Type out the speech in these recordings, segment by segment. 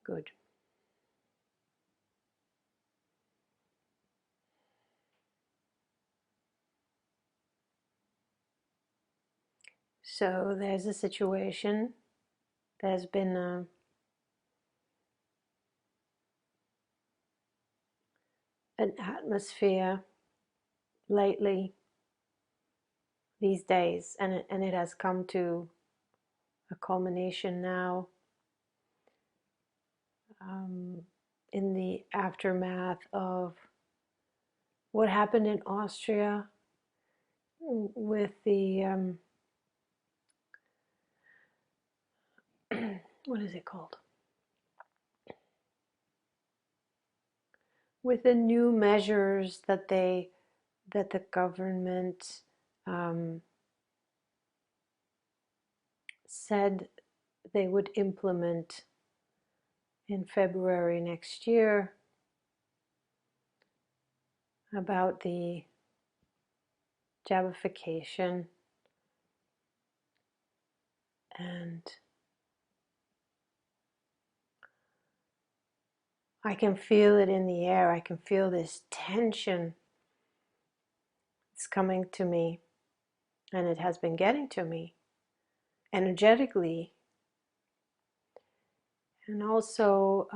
Good. So there's a situation. There's been an atmosphere lately, these days, and it has come to a culmination now, in the aftermath of what happened in Austria with the what is it called? With the new measures that the government said they would implement in February next year, about the Jabification, and I can feel it in the air. I can feel this tension. It's coming to me, and it has been getting to me energetically. And also,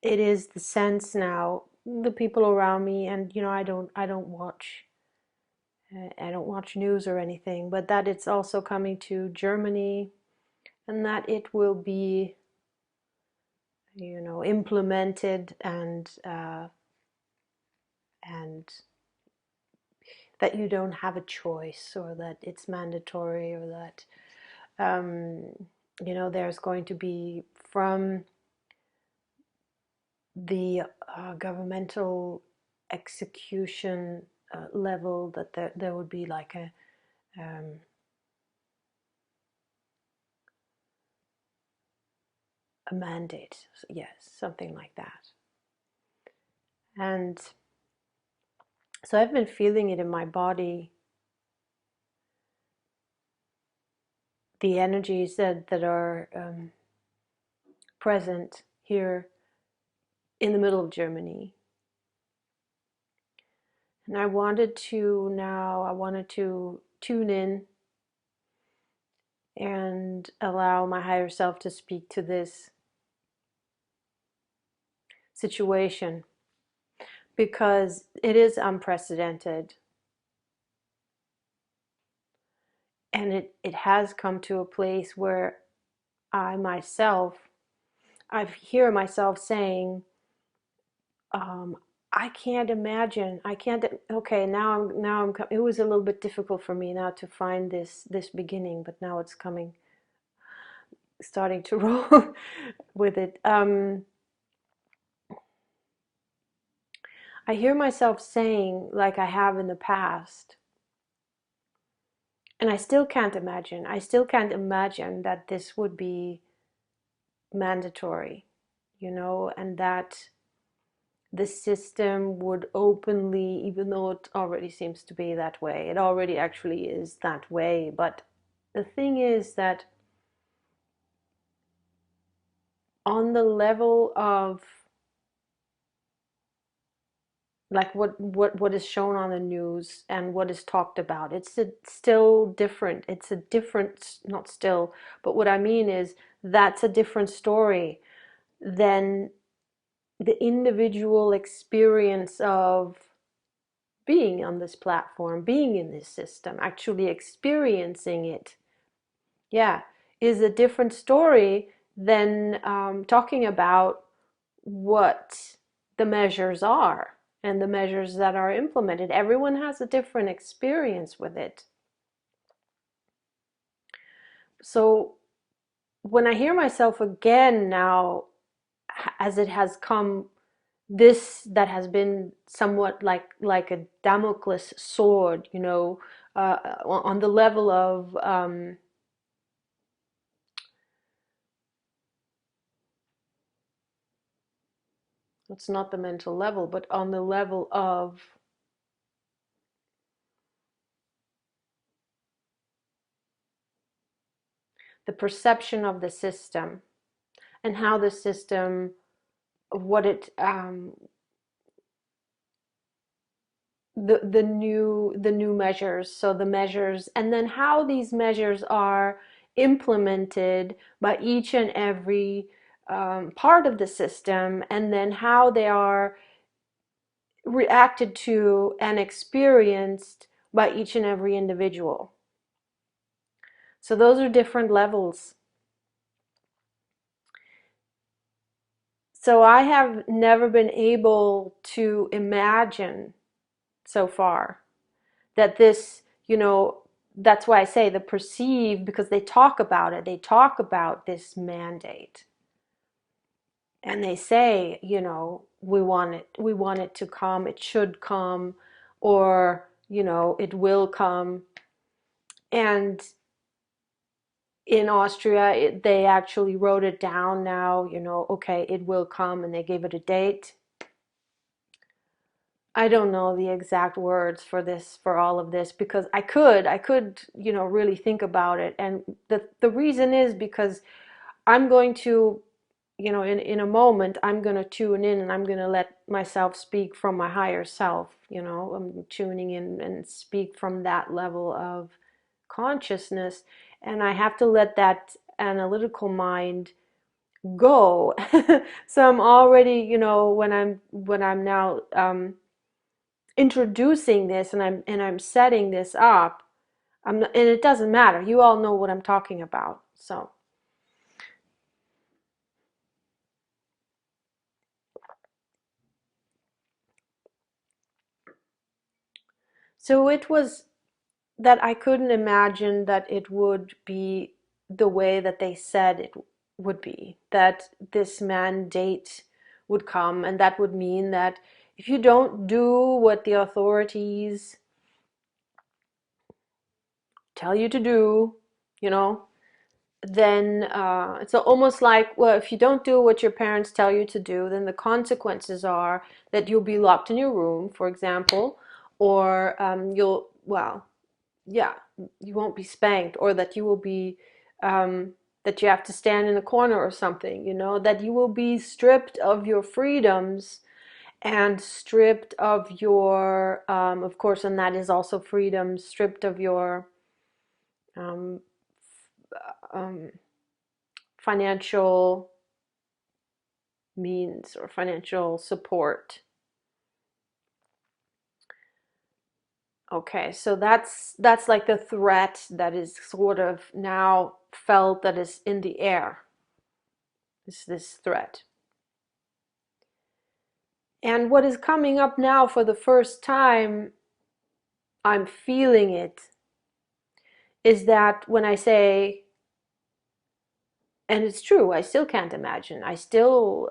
it is the sense now, the people around me, and I don't watch news or anything, but that it's also coming to Germany, and that it will be implemented, and that you don't have a choice, or that it's mandatory, or that there's going to be, from the governmental execution level, that there would be like a mandate. Yes, something like that. And so I've been feeling it in my body, the energies that are present here in the middle of Germany. And I wanted to tune in and allow my higher self to speak to this situation, because it is unprecedented, and it has come to a place where I hear myself saying, I can't imagine. I can't. Okay, now I'm. It was a little bit difficult for me now to find this beginning, but now it's coming, starting to roll with it. I hear myself saying, like I have in the past, and I still can't imagine. I still can't imagine that this would be mandatory, and that the system would openly, even though it already seems to be that way, it already actually is that way. But the thing is that on the level of, like, what is shown on the news and what is talked about, still different. It's a different, not still, but what I mean is that's a different story than the individual experience of being on this platform, being in this system, actually experiencing it. Yeah, is a different story than talking about what the measures are and the measures that are implemented. Everyone has a different experience with it. So when I hear myself again now, as it has come, this that has been somewhat like a Damocles sword, on the level of it's not the mental level, but on the level of the perception of the system, and how the system, what it the new measures, so the measures, and then how these measures are implemented by each and every part of the system, and then how they are reacted to and experienced by each and every individual. So those are different levels. So I have never been able to imagine so far that this, that's why I say the perceive, because they talk about it. They talk about this mandate. And they say, we want it to come, it should come, or, it will come. And in Austria, they actually wrote it down now, okay, it will come, and they gave it a date. I don't know the exact words for this, for all of this, because I could, really think about it. And the reason is because I'm going to, in a moment, I'm going to tune in and I'm going to let myself speak from my higher self. I'm tuning in and speak from that level of consciousness. And I have to let that analytical mind go. So I'm already, when I'm now introducing this, and I'm setting this up, and it doesn't matter. You all know what I'm talking about. So it was that I couldn't imagine that it would be the way that they said it would be, that this mandate would come, and that would mean that if you don't do what the authorities tell you to do, you know, then it's almost like, well, if you don't do what your parents tell you to do, then the consequences are that you'll be locked in your room, for example, or well, yeah, you won't be spanked, or that you will be, that you have to stand in a corner or something, that you will be stripped of your freedoms and stripped of your, of course, and that is also freedom, stripped of your um, um, financial means or financial support. Okay, so that's like the threat that is sort of now felt, that is in the air. Is this threat. And what is coming up now for the first time, I'm feeling it, is that when I say, and it's true, I still can't imagine. I still,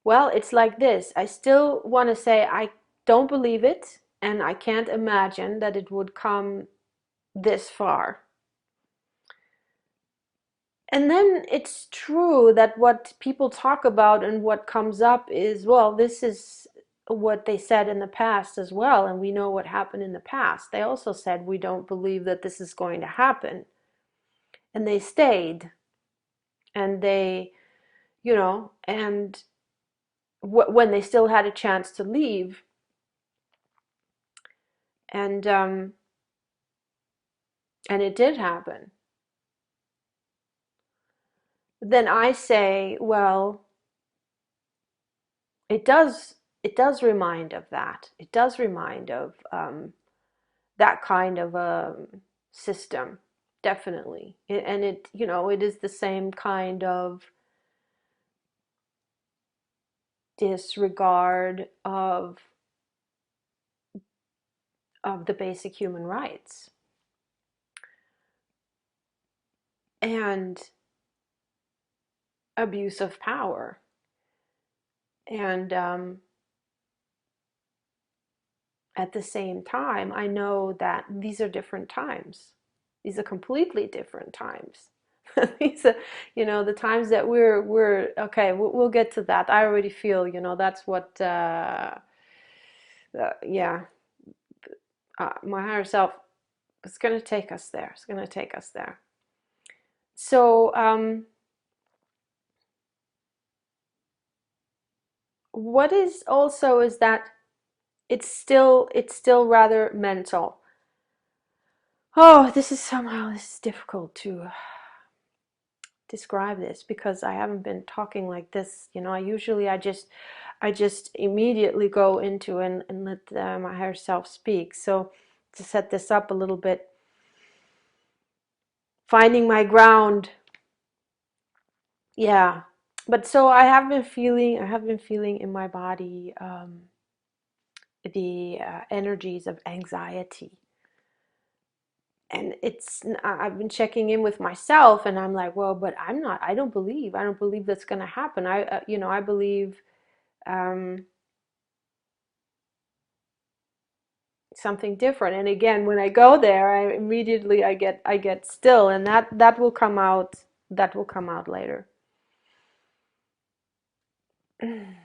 well, it's like this. I still want to say I don't believe it, and I can't imagine that it would come this far. And then it's true that what people talk about and what comes up is, well, this is what they said in the past as well, and we know what happened in the past. They also said, we don't believe that this is going to happen. And they stayed. And they, and when they still had a chance to leave. And it did happen. Then I say, well, it does remind of that. It does remind of that kind of a system, definitely. And it is the same kind of disregard of the basic human rights. And abuse of power. And at the same time, I know that these are different times. These are completely different times. These are, the times that we're okay. We'll get to that. I already feel, that's what, yeah, my higher self. It's going to take us there. It's going to take us there. So, what is also is that it's still rather mental. Oh, this is difficult to describe this because I haven't been talking like this. I usually I just immediately go into and let my higher self speak. So to set this up a little bit, finding my ground. Yeah. But so I have been feeling in my body the energies of anxiety. And I've been checking in with myself, and I'm like, well, but I don't believe that's going to happen. I believe um, something different. And again, when I go there, I get still, and that will come out. That will come out later. I'm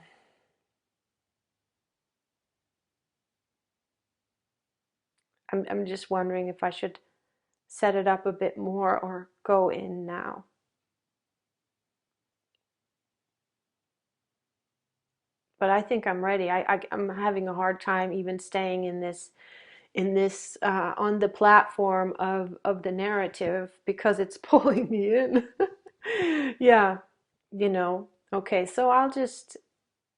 just wondering if I should set it up a bit more or go in now. But I think I'm ready. I'm having a hard time even staying in this on the platform of the narrative because it's pulling me in. Yeah, Okay, so I'll just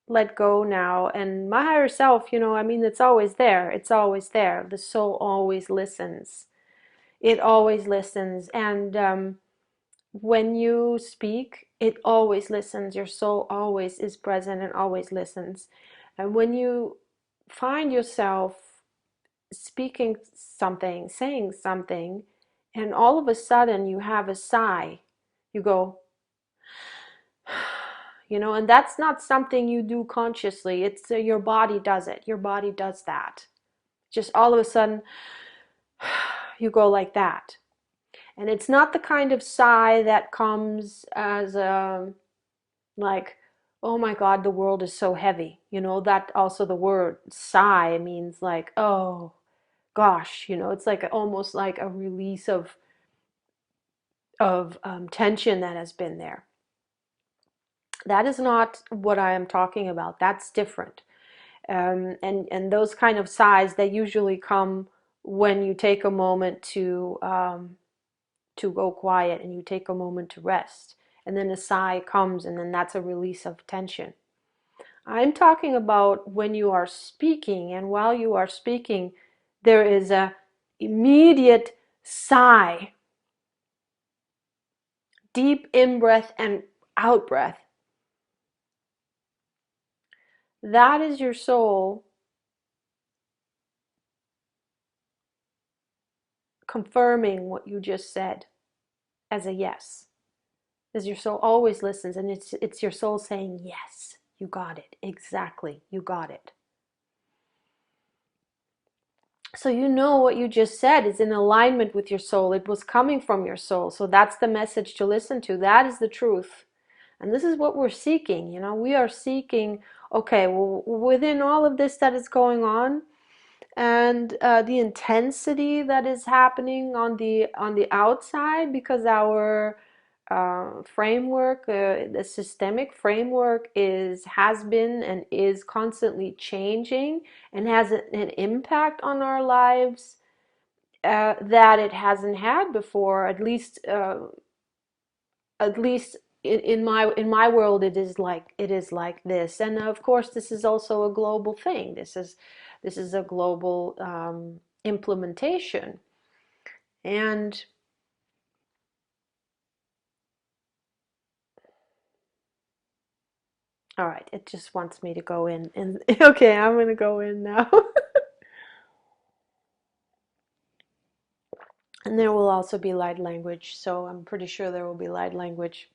let go now. And my higher self, I mean, it's always there. It's always there. The soul always listens. It always listens. And when you speak, it always listens. Your soul always is present and always listens. And when you find yourself speaking something, saying something, and all of a sudden you have a sigh, you go, and that's not something you do consciously. It's your body does it. Your body does that. Just all of a sudden, you go like that. And it's not the kind of sigh that comes as like, oh my God, the world is so heavy. That also the word sigh means like, oh gosh, it's like almost like a release of tension that has been there. That is not what I am talking about. That's different. And those kind of sighs, they usually come when you take a moment to go quiet and you take a moment to rest. And then a sigh comes, and then that's a release of tension. I'm talking about when you are speaking, and while you are speaking, there is a immediate sigh, deep in breath and out breath. That is your soul confirming what you just said as a yes. Because your soul always listens, and it's your soul saying, yes, you got it. Exactly, you got it. So what you just said is in alignment with your soul. It was coming from your soul. So that's the message to listen to. That is the truth. And this is what we're seeking. We are seeking, okay, well, within all of this that is going on, and the intensity that is happening on the outside, because our framework, the systemic framework has been and is constantly changing and has an impact on our lives that it hasn't had before. At least in my world, it is like this. And of course, this is also a global thing. This is a global implementation. And all right, it just wants me to go in. And okay, I'm going to go in now. And there will also be light language. So I'm pretty sure there will be light language.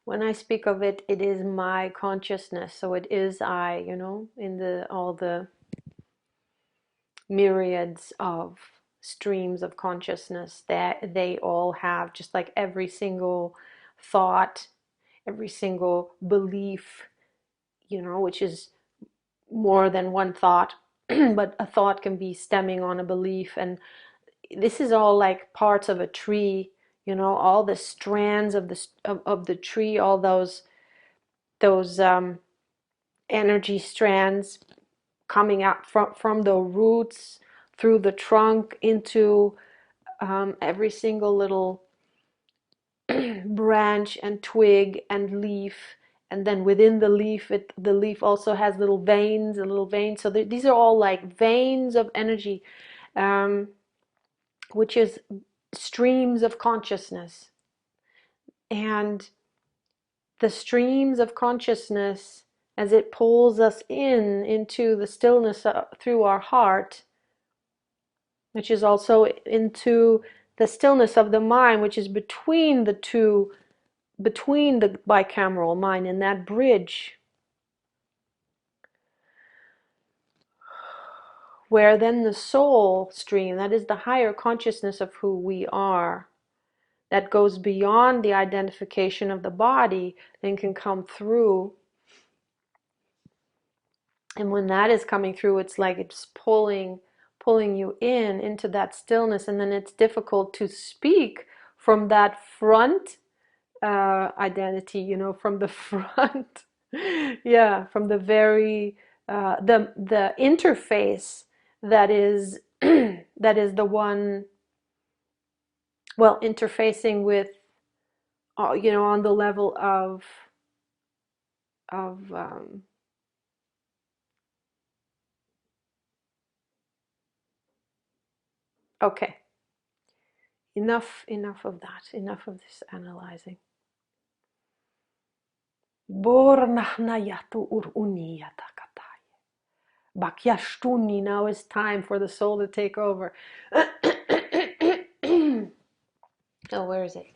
When I speak of it, it is my consciousness. So it is I, in all the myriads of streams of consciousness that they all have, just like every single thought, every single belief, which is more than one thought, but a thought can be stemming on a belief. And this is all like parts of a tree, all the strands of the tree, all those energy strands coming out from the roots through the trunk into every single little branch and twig and leaf, and then within the leaf, the leaf also has little veins. So these are all like veins of energy, which is streams of consciousness. And the streams of consciousness, as it pulls us into the stillness through our heart, which is also into the stillness of the mind, which is between the two, between the bicameral mind, and that bridge, where then the soul stream, that is the higher consciousness of who we are, that goes beyond the identification of the body, then can come through. And when that is coming through, it's like it's pulling you into that stillness. And then it's difficult to speak from that front identity, from the front. Yeah, from the very the interface that is that is the one, well, interfacing with, on the level of okay, enough of that, enough of this analyzing. Now is time for the soul to take over. Oh, where is it?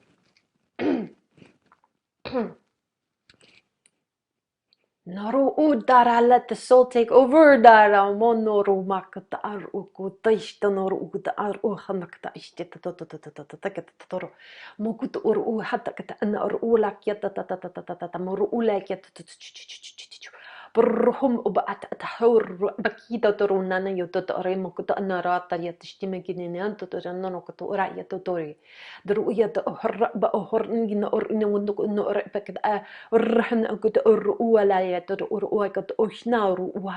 Naru udara, let the soul take over. Dara monoru makata aru kutaishta noru uda aru hanakta ishtita totoro mokuta uru hatakata ana uru ulakyata tata moru ulakyata برهم وبقت أتحور بكيدا تروننا يتطري مكتو أنا راتا يتشتمكني أنت ترننا نكتو رأي تطوري دروية تأهر بأهر نجنا أرنا ونك نور بكذا الرحنا كت الرؤولا يترؤوا كت أشنا رؤوا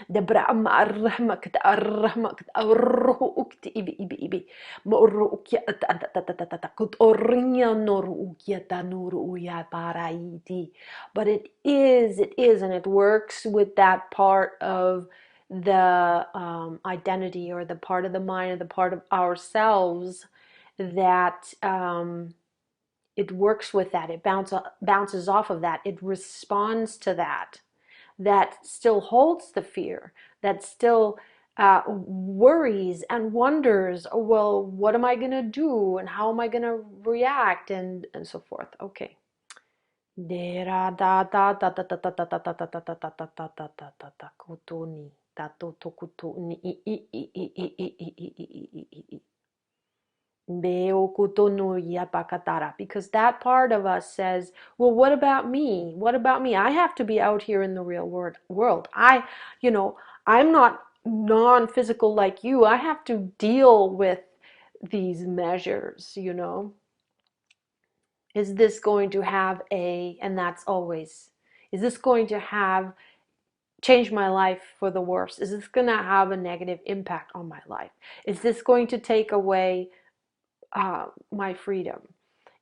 دبر أما الرحمة كت الرحمة كت الروح أكت إبي ما الروح كت أرنيا نور أكيا نور ويا بارايدي. But it is, and it works with that part of the identity, or the part of the mind, or the part of ourselves that it works with that. It bounces off of that. It responds to that. That still holds the fear, that still worries and wonders, oh, well, what am I going to do, and how am I going to react, and so forth. Okay. Because that part of us says, well, what about me? What about me? I have to be out here in the real world. I'm not non-physical like you. I have to deal with these measures. Is this going to have and that's always, is this going to have change my life for the worse? Is this going to have a negative impact on my life? Is this going to take away my freedom?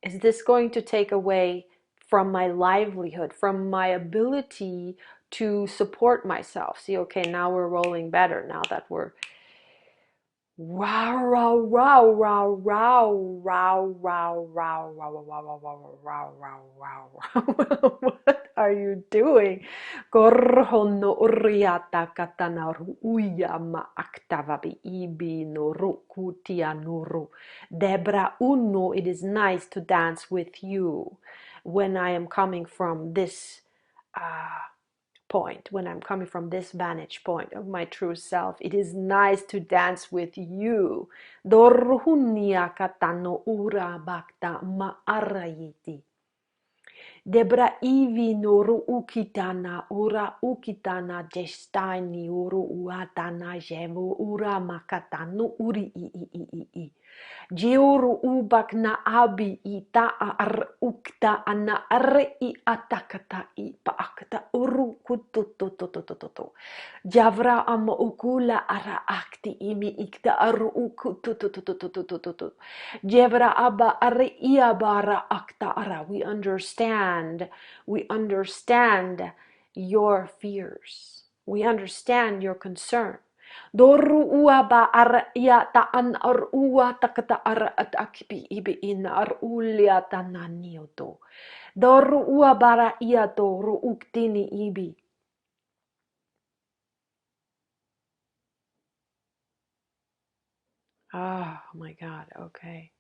Is this going to take away from my livelihood, from my ability to support myself? See, okay, now we're rolling better, now that we're wow, wow, wow, wow, wow, wow, wow, wow, wow, wow, wow, wow, wow, wow. What are you doing? Korhono uriata katana ruuya ma aktavabi ibi no rukutia nuru. Debra uno, it is nice to dance with you. when I am coming from this point, when I'm coming from this vantage point of my true self. It is nice to dance with you. Dorhunia katano ura bakta ma'arayiti. Debra ivi noru ukitana ura ukitana destiny uru uatana jevu ura makatanu uri i. Jiuru ubak na abi ita ar ukta ana ar I atakata I paakta uru kututututututu. Javra ama ukula ara akti imi ikta aru ukutututututututu. Javra aba ar iabara akta ara. We understand your fears. We understand your concern. Doru ua ba ar ia ta an ar ua takata ar at akipi ibi in ar ulia tananioto. Doru ua bara ia doru uktini ibi. Oh my God, okay.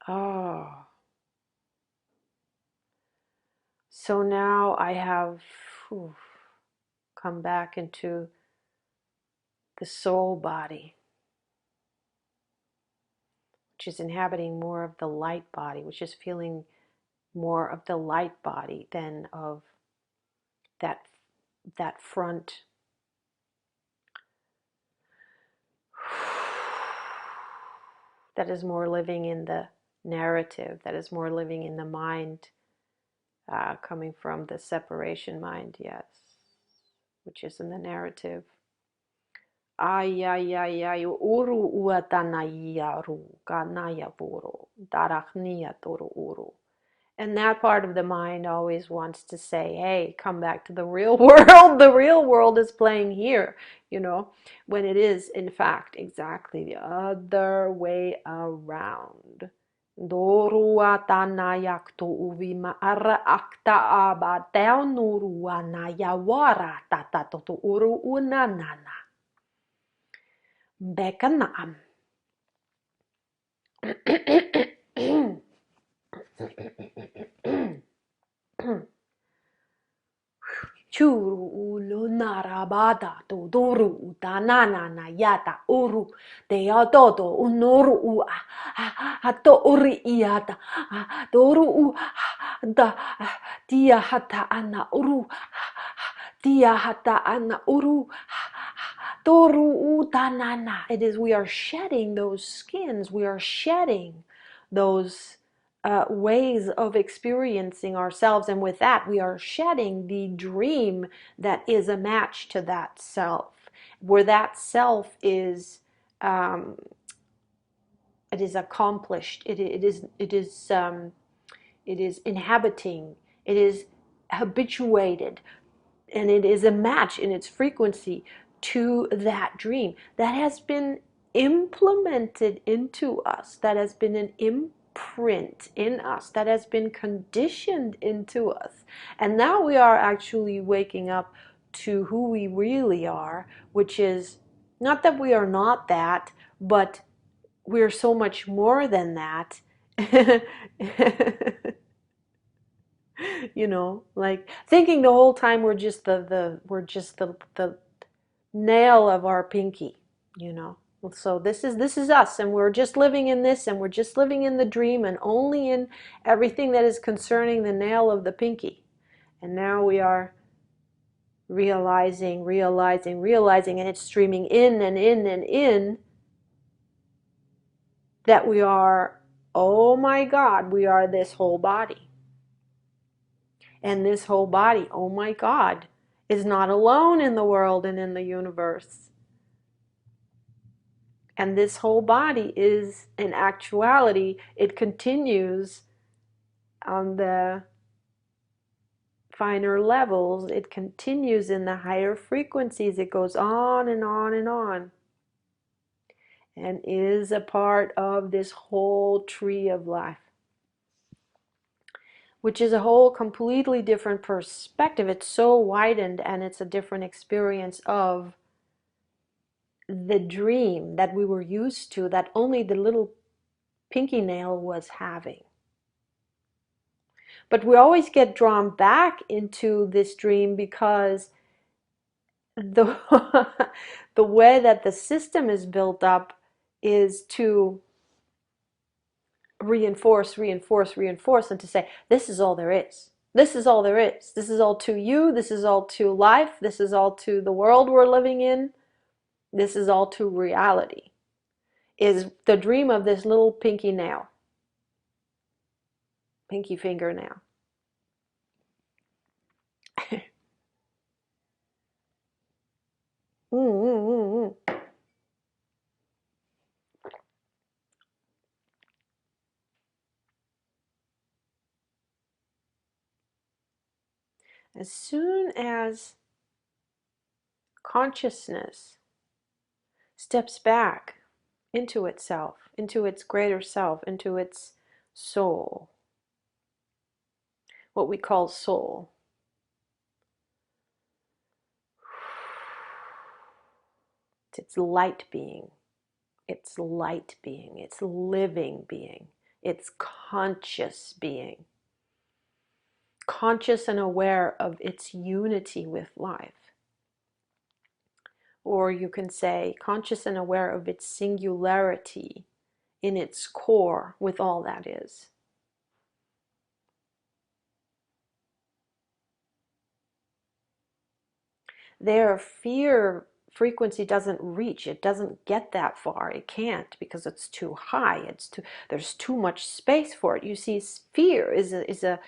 Oh. So now I have come back into the soul body, which is inhabiting more of the light body, which is feeling more of the light body than of that front that is more living in the narrative, that is more living in the mind, coming from the separation mind, yes, which is in the narrative. Ay, ay, ay, ay, uru uatanaya ru, kanaya buru, darachnia toru uru. And that part of the mind always wants to say, hey, come back to the real world. The real world is playing here, when it is, in fact, exactly the other way around. Dorua tanayakto uvima ara akta aba teonurua nayawara tatatoto uru unanana. Bekanaam. Churu ulo narabada to doru utanana na yata uru te atoto unoru u ato uri iata doru u da dia hata ana uru dia hata ana uru doru utanana. It is, we are shedding those skins, we are shedding those ways of experiencing ourselves, and with that we are shedding the dream that is a match to that self, where that self is it is accomplished, it is inhabiting, it is habituated, and it is a match in its frequency to that dream that has been implemented into us, that has been an imprint in us, that has been conditioned into us. And now we are actually waking up to who we really are, which is not that we are not that, but we're so much more than that. Like thinking the whole time we're just the nail of our pinky. So this is us, and we're just living in this, and we're just living in the dream, and only in everything that is concerning the nail of the pinky. And now we are realizing, and it's streaming in and in and in, that we are, oh my God, we are this whole body. And this whole body, oh my God, is not alone in the world and in the universe. And this whole body is, in actuality, it continues on the finer levels, it continues in the higher frequencies, it goes on and on and on, and is a part of this whole tree of life, which is a whole completely different perspective. It's so widened, and it's a different experience of the dream that we were used to, that only the little pinky nail was having. But we always get drawn back into this dream because the the way that the system is built up is to reinforce, reinforce, reinforce, and to say, this is all there is. This is all there is. This is all to you. This is all to life. This is all to the world we're living in. This is all to reality. Is the dream of this little pinky nail, pinky fingernail. As soon as consciousness steps back into itself, into its greater self, into its soul, what we call soul, it's light being, it's light being, it's living being, it's conscious being, conscious and aware of its unity with life. Or you can say conscious and aware of its singularity in its core with all that is. Their fear frequency doesn't reach, it doesn't get that far, it can't, because it's too high, there's too much space for it. You see, fear is a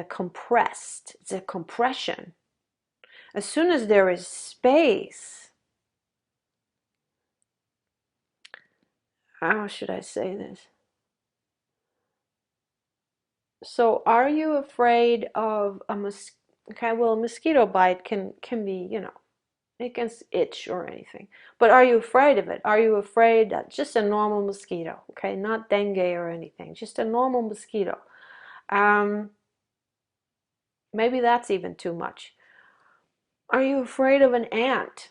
compressed, it's a compression. As soon as there is space, how should I say this? So are you afraid of a mosquito? Okay, well, a mosquito bite can be, it can itch or anything. But are you afraid of it? Are you afraid that just a normal mosquito, okay, not dengue or anything, just a normal mosquito? Maybe that's even too much. Are you afraid of an ant?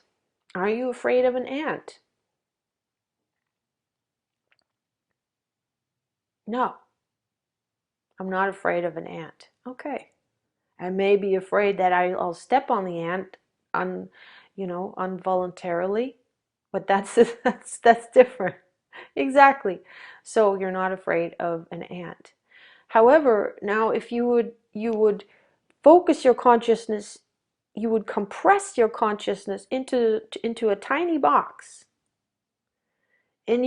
Are you afraid of an ant? No, I'm not afraid of an ant. Okay. I may be afraid that I'll step on the ant involuntarily, but that's that's different. Exactly. So you're not afraid of an ant. However, now if you would focus your consciousness, you would compress your consciousness into a tiny box, and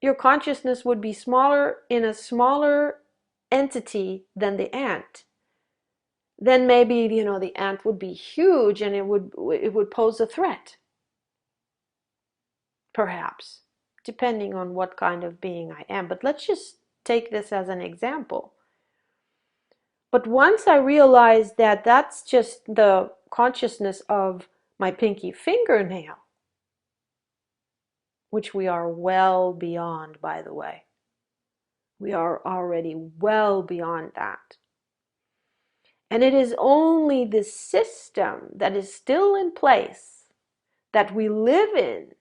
your consciousness would be smaller in a smaller entity than the ant. Then maybe the ant would be huge and it would pose a threat, perhaps, depending on what kind of being I am. But let's just take this as an example. But once I realized that that's just the consciousness of my pinky fingernail, which we are well beyond, by the way, we are already well beyond that. And it is only the system that is still in place, that we live in,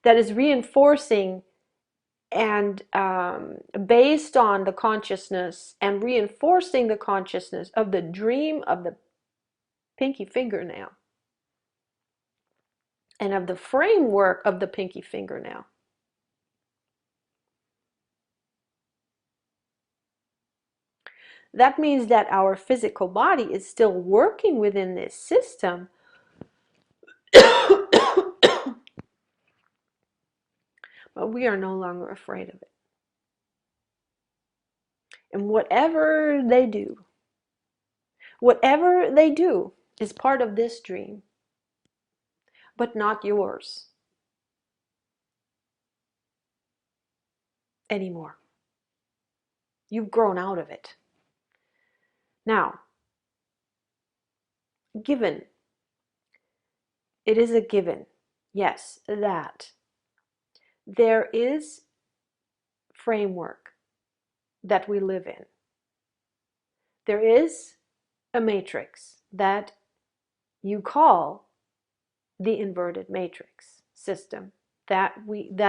that is reinforcing and based on the consciousness and reinforcing the consciousness of the dream of the pinky fingernail and of the framework of the pinky fingernail. That means that our physical body is still working within this system, but we are no longer afraid of it. And whatever they do is part of this dream, but not yours anymore. You've grown out of it. Now, given, it is a given, yes, that there is framework that we live in. There is a matrix that you call the inverted matrix system. That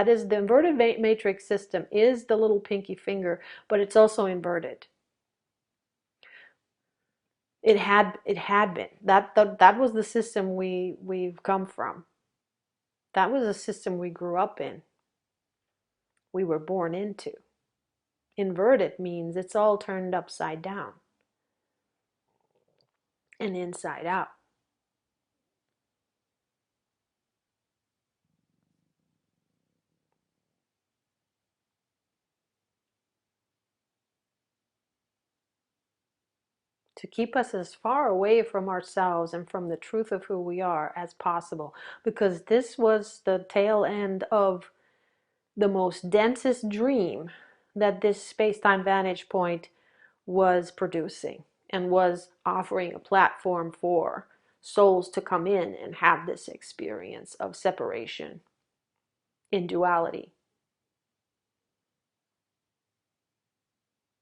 is the inverted matrix system, is the little pinky finger, but it's also inverted. It had been that was the system we've come from. That was a system we grew up in. We were born into. Inverted means it's all turned upside down and inside out. To keep us as far away from ourselves and from the truth of who we are as possible, because this was the tail end of the most densest dream that this space-time vantage point was producing, and was offering a platform for souls to come in and have this experience of separation in duality.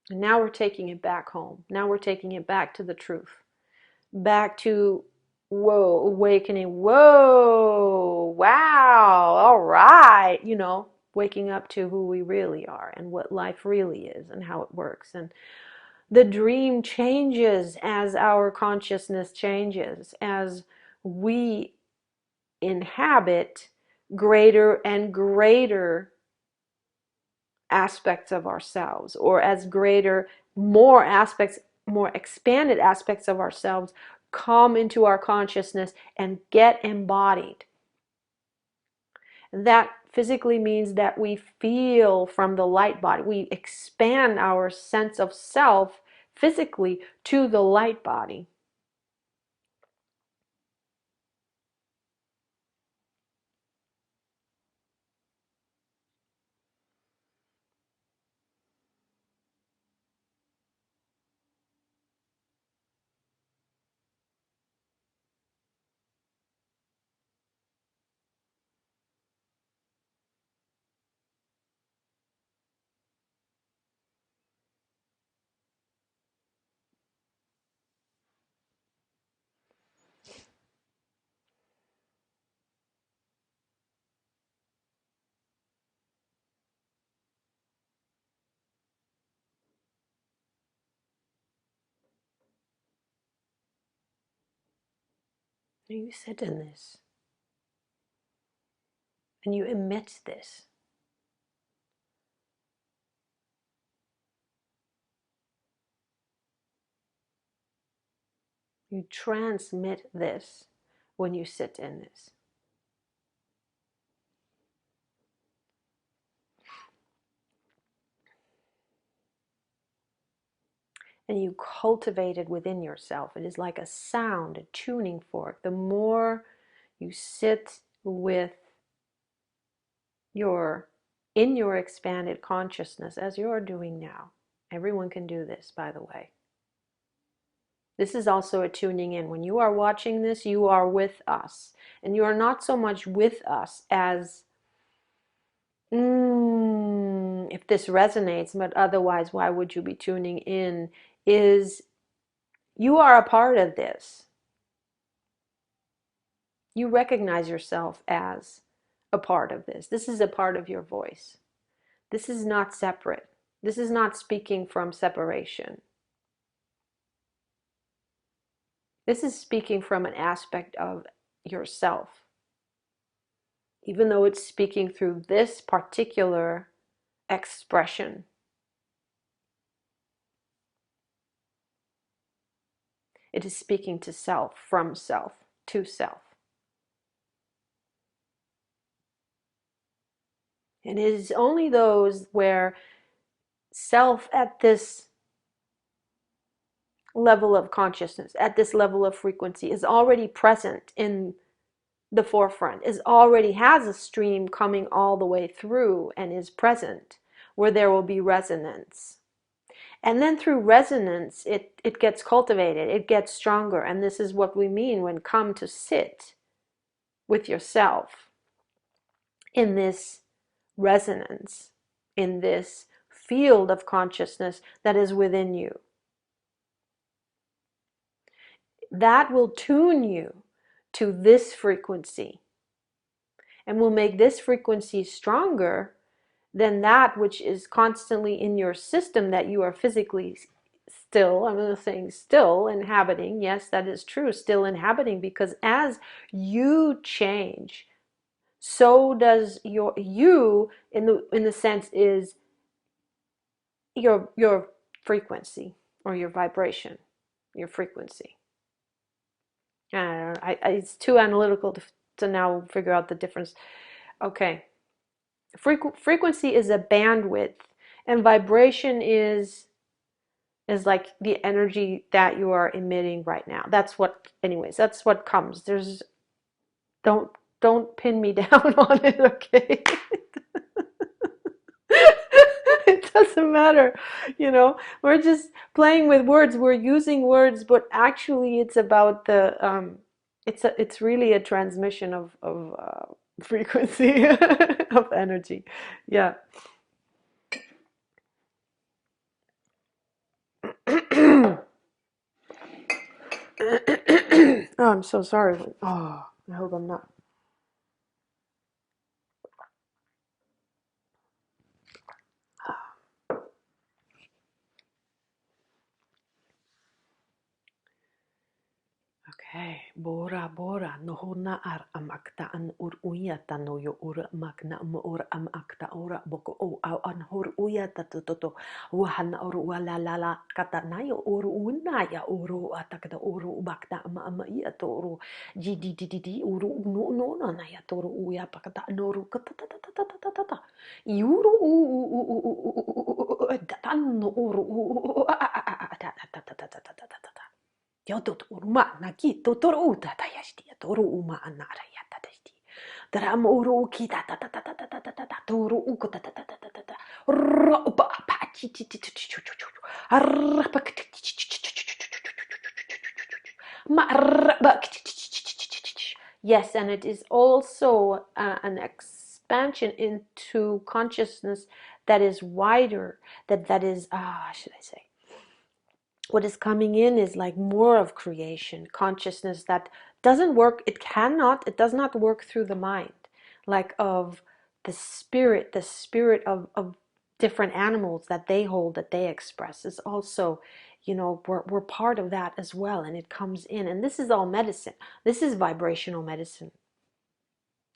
And now we're taking it back home. Now we're taking it back to the truth. Back to, whoa, awakening. Whoa, wow, all right. Waking up to who we really are and what life really is and how it works. And the dream changes as our consciousness changes, as we inhabit greater and greater aspects of ourselves, or as more aspects, more expanded aspects of ourselves come into our consciousness and get embodied. That physically means that we feel from the light body. We expand our sense of self physically to the light body. You sit in this and you emit this. You transmit this when you sit in this. And you cultivate it within yourself. It is like a sound, a tuning fork. The more you sit with in your expanded consciousness, as you're doing now. Everyone can do this, by the way. This is also a tuning in. When you are watching this, you are with us. And you are not so much with us as, if this resonates, but otherwise, why would you be tuning in? Is you are a part of this. You recognize yourself as a part of this. This is a part of your voice. This is not separate. This is not speaking from separation. This is speaking from an aspect of yourself. Even though it's speaking through this particular expression. It is speaking to self, from self, to self. And it is only those where self at this level of consciousness, at this level of frequency, is already present in the forefront, already has a stream coming all the way through and is present, where there will be resonance. And then through resonance, it gets cultivated, it gets stronger. And this is what we mean when come to sit with yourself in this resonance, in this field of consciousness that is within you. That will tune you to this frequency. and will make this frequency stronger than that which is constantly in your system that you are physically still, I'm not saying still inhabiting. Yes, that is true, still inhabiting, because as you change, so does you in the sense is your frequency or your vibration, your frequency. I don't know, it's too analytical to now figure out the difference. Okay. Frequency is a bandwidth, and vibration is like the energy that you are emitting right now. That's what, anyways, that's what comes. There's, don't don't pin me down on it, okay? It doesn't matter, we're just playing with words, we're using words, but actually it's about the it's really a transmission of frequency of energy. Yeah. Oh, I'm so sorry. Oh, I hope I'm not. Okay. Bora bora nohona ar amakta an ur uyata no yo ur magna ur amakta ora boko o au an hor uyata toto wahana ur wala la la kata na yo ur unaya uru atakda uru bakta ama iya toru di uru no no no na ya toru uya pakata noru kata ta ta ta ta ta ta ta yuru datan no uru ta ta ta ta ta ta ta ta. Yotot urma naki totor uta tayashti toru uma anara yata tashti daram uru ki ta ta ta ta ta ta ta ta toru uko ta ta ta ta ta ta ro pa pa chi chi chi chi chi chi arra pa chi chi chi chi ma arra pa chi chi chi chi chi. Yes, and it is also an expansion into consciousness that is wider, that is should I say, what is coming in is like more of creation consciousness that doesn't work, it does not work through the mind, like of the spirit of different animals that they hold, that they express, is also, we're part of that as well, and it comes in, and this is all medicine. This is vibrational medicine.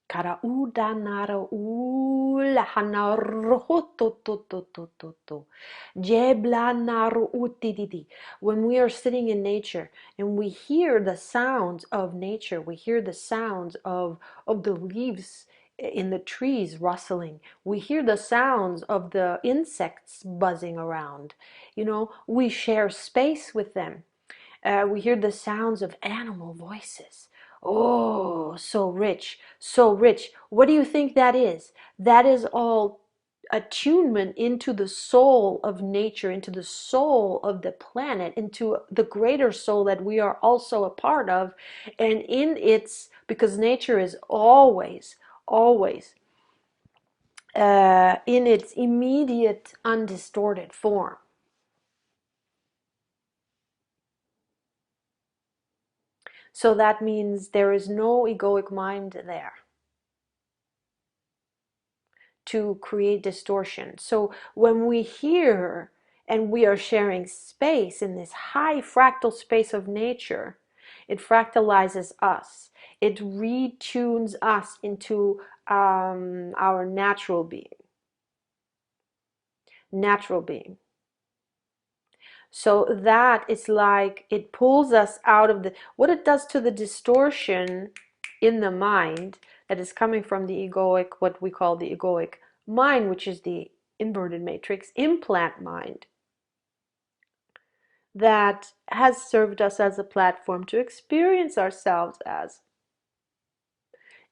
Kara uda nara ula hana roho to. Jebla naru utididi. When we are sitting in nature and we hear the sounds of nature, we hear the sounds of the leaves in the trees rustling, we hear the sounds of the insects buzzing around, we share space with them. We hear the sounds of animal voices. Oh, so rich, so rich. What do you think that is? That is all attunement into the soul of nature, into the soul of the planet, into the greater soul that we are also a part of. And because nature is always, always in its immediate, undistorted form. So that means there is no egoic mind there to create distortion. So when we hear and we are sharing space in this high fractal space of nature, it fractalizes us. It retunes us into our natural being. Natural being. So that is like, it pulls us out of what it does to the distortion in the mind that is coming from the egoic, what we call the egoic mind, which is the inverted matrix implant mind, that has served us as a platform to experience ourselves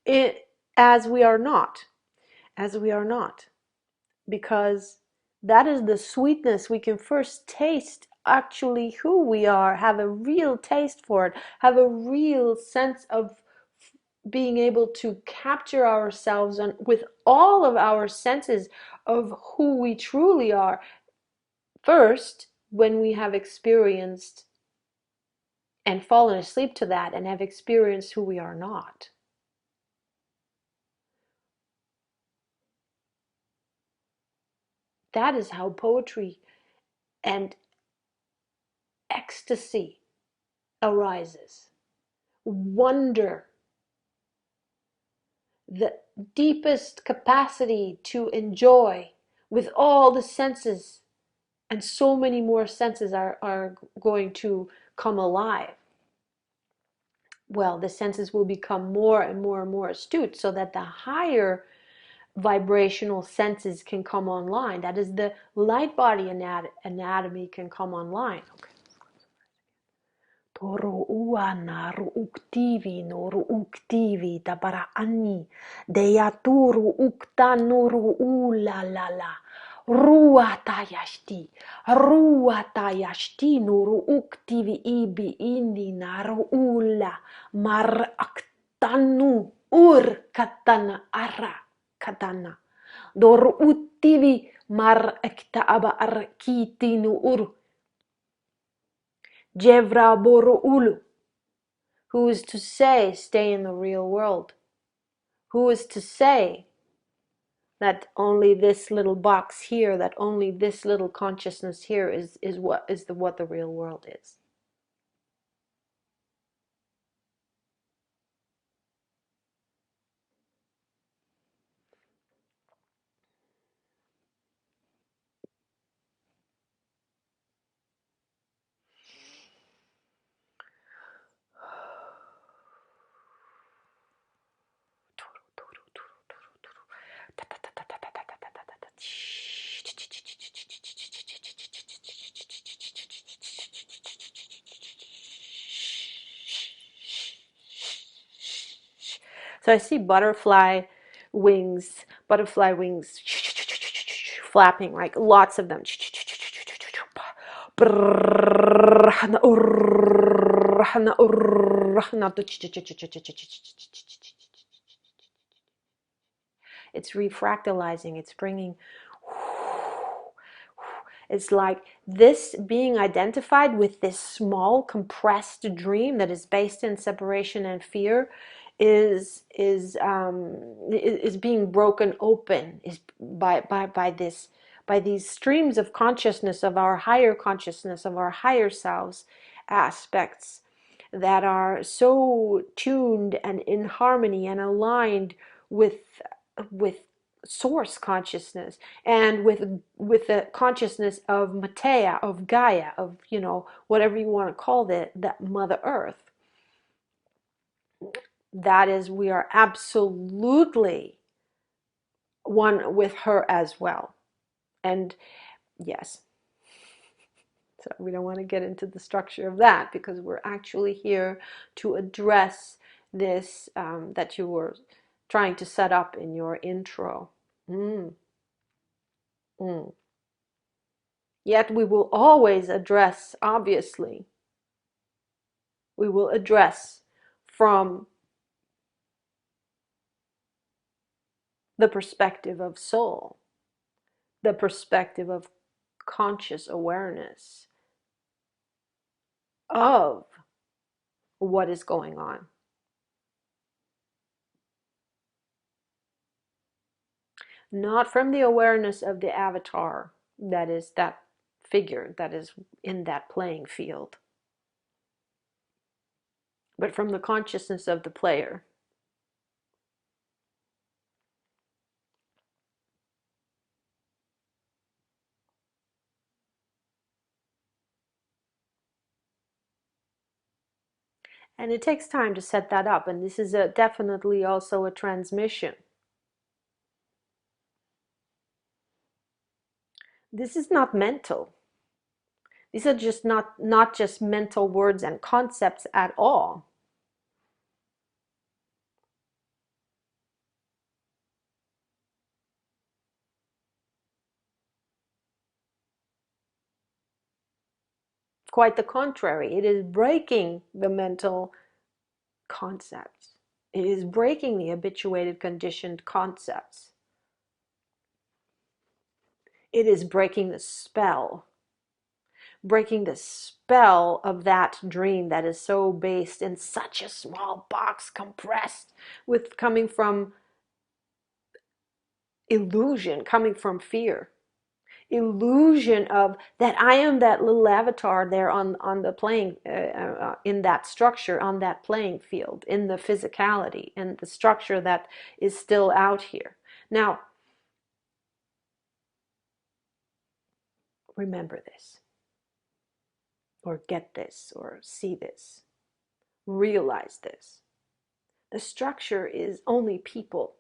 it, as we are not, because that is the sweetness. We can first taste actually who we are, have a real taste for it, have a real sense of being able to capture ourselves with all of our senses of who we truly are. First, when we have experienced and fallen asleep to that and have experienced who we are not. That is how poetry and ecstasy arises. Wonder, the deepest capacity to enjoy with all the senses, and so many more senses are going to come alive. Well, the senses will become more and more and more astute so that the higher vibrational senses can come online. That is, the light body anatomy can come online. Okay. Toro uana ruuktivi no ruuktivi tabaraani deyaturu uktanuru ulalala ruatayashti nuru uktivi ibi indi naru ula mar aktanu ur katana ara katana doru uttivi mar ekta aba arkitinu ur Jevra Boro Ulu. Who is to say, stay in the real world? Who is to say that only this little box here, that only this little consciousness here is what the real world is? So I see butterfly wings flapping, like lots of them. It's refractalizing, it's bringing, it's like this being identified with this small compressed dream that is based in separation and fear is being broken open, is by these streams of consciousness, of our higher consciousness, of our higher selves aspects that are so tuned and in harmony and aligned with source consciousness, and with the consciousness of Matea, of Gaia, of, whatever you want to call that Mother Earth. That is, we are absolutely one with her as well. And yes, so we don't want to get into the structure of that, because we're actually here to address this that you were trying to set up in your intro. Mm. Mm. Yet we will always address, obviously, we will address from the perspective of soul, the perspective of conscious awareness of what is going on. Not from the awareness of the avatar, that is that figure that is in that playing field, but from the consciousness of the player. And it takes time to set that up, and this is definitely also a transmission. This is not mental. These are just not just mental words and concepts at all. Quite the contrary. It is breaking the mental concepts. It is breaking the habituated, conditioned concepts. It is breaking the spell of that dream that is so based in such a small box, compressed, with coming from illusion, coming from fear. illusion of that I am that little avatar there on the playing in that structure, on that playing field, in the physicality and the structure that is still out here. Now, remember this, or get this, or see this, realize this. The structure is only people.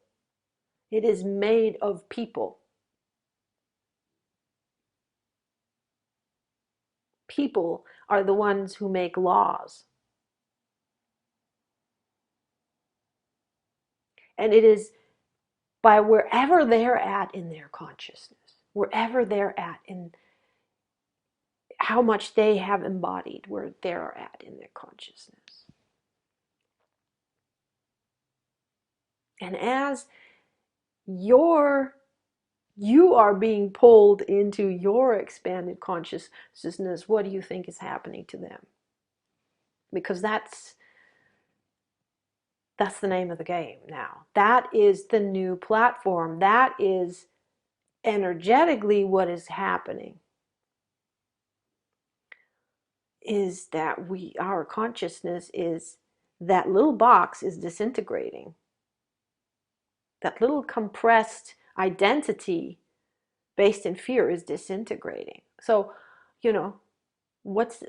It is made of people. People are the ones who make laws. And it is by wherever they're at in their consciousness, wherever they're at in how much they have embodied, where they're at in their consciousness. And as you are being pulled into your expanded consciousness, what do you think is happening to them? Because that's the name of the game now. That is the new platform. That is energetically what is happening. Is that our consciousness is, that little box is disintegrating. That little compressed identity based in fear is disintegrating. So, what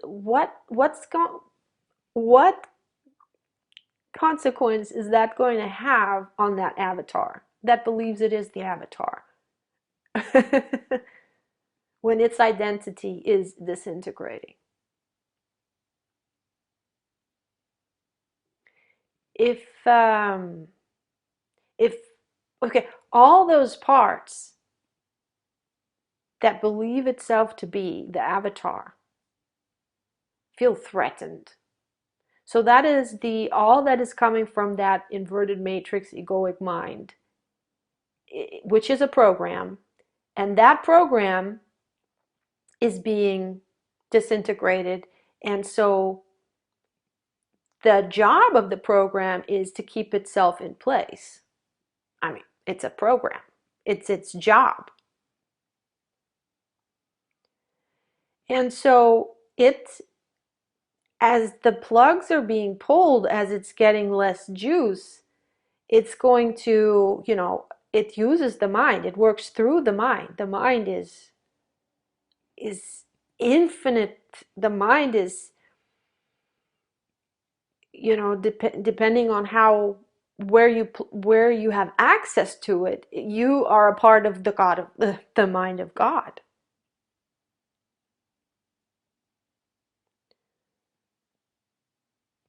consequence is that going to have on that avatar that believes it is the avatar? When its identity is disintegrating. If okay, all those parts that believe itself to be the avatar feel threatened. So that is all that is coming from that inverted matrix egoic mind, which is a program, and that program is being disintegrated. And so the job of the program is to keep itself in place. I mean, it's a program. It's its job. And so as the plugs are being pulled, as it's getting less juice, it's going to, it uses the mind. It works through the mind. The mind is infinite. The mind is, depending on where you have access to it, you are a part of the mind of God.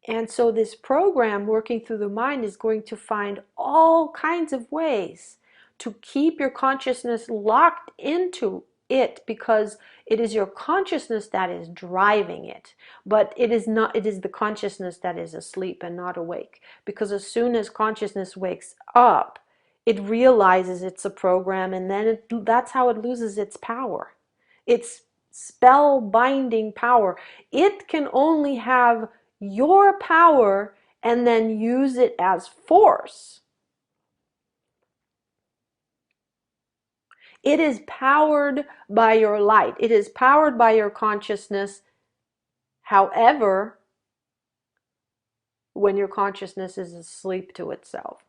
And so this program working through the mind is going to find all kinds of ways to keep your consciousness locked into it, because it is your consciousness that is driving it. But it is the consciousness that is asleep and not awake. Because as soon as consciousness wakes up, it realizes it's a program, and then that's how it loses its power. It's spellbinding power. It can only have your power and then use it as force. It is powered by your light. It is powered by your consciousness. However, when your consciousness is asleep to itself,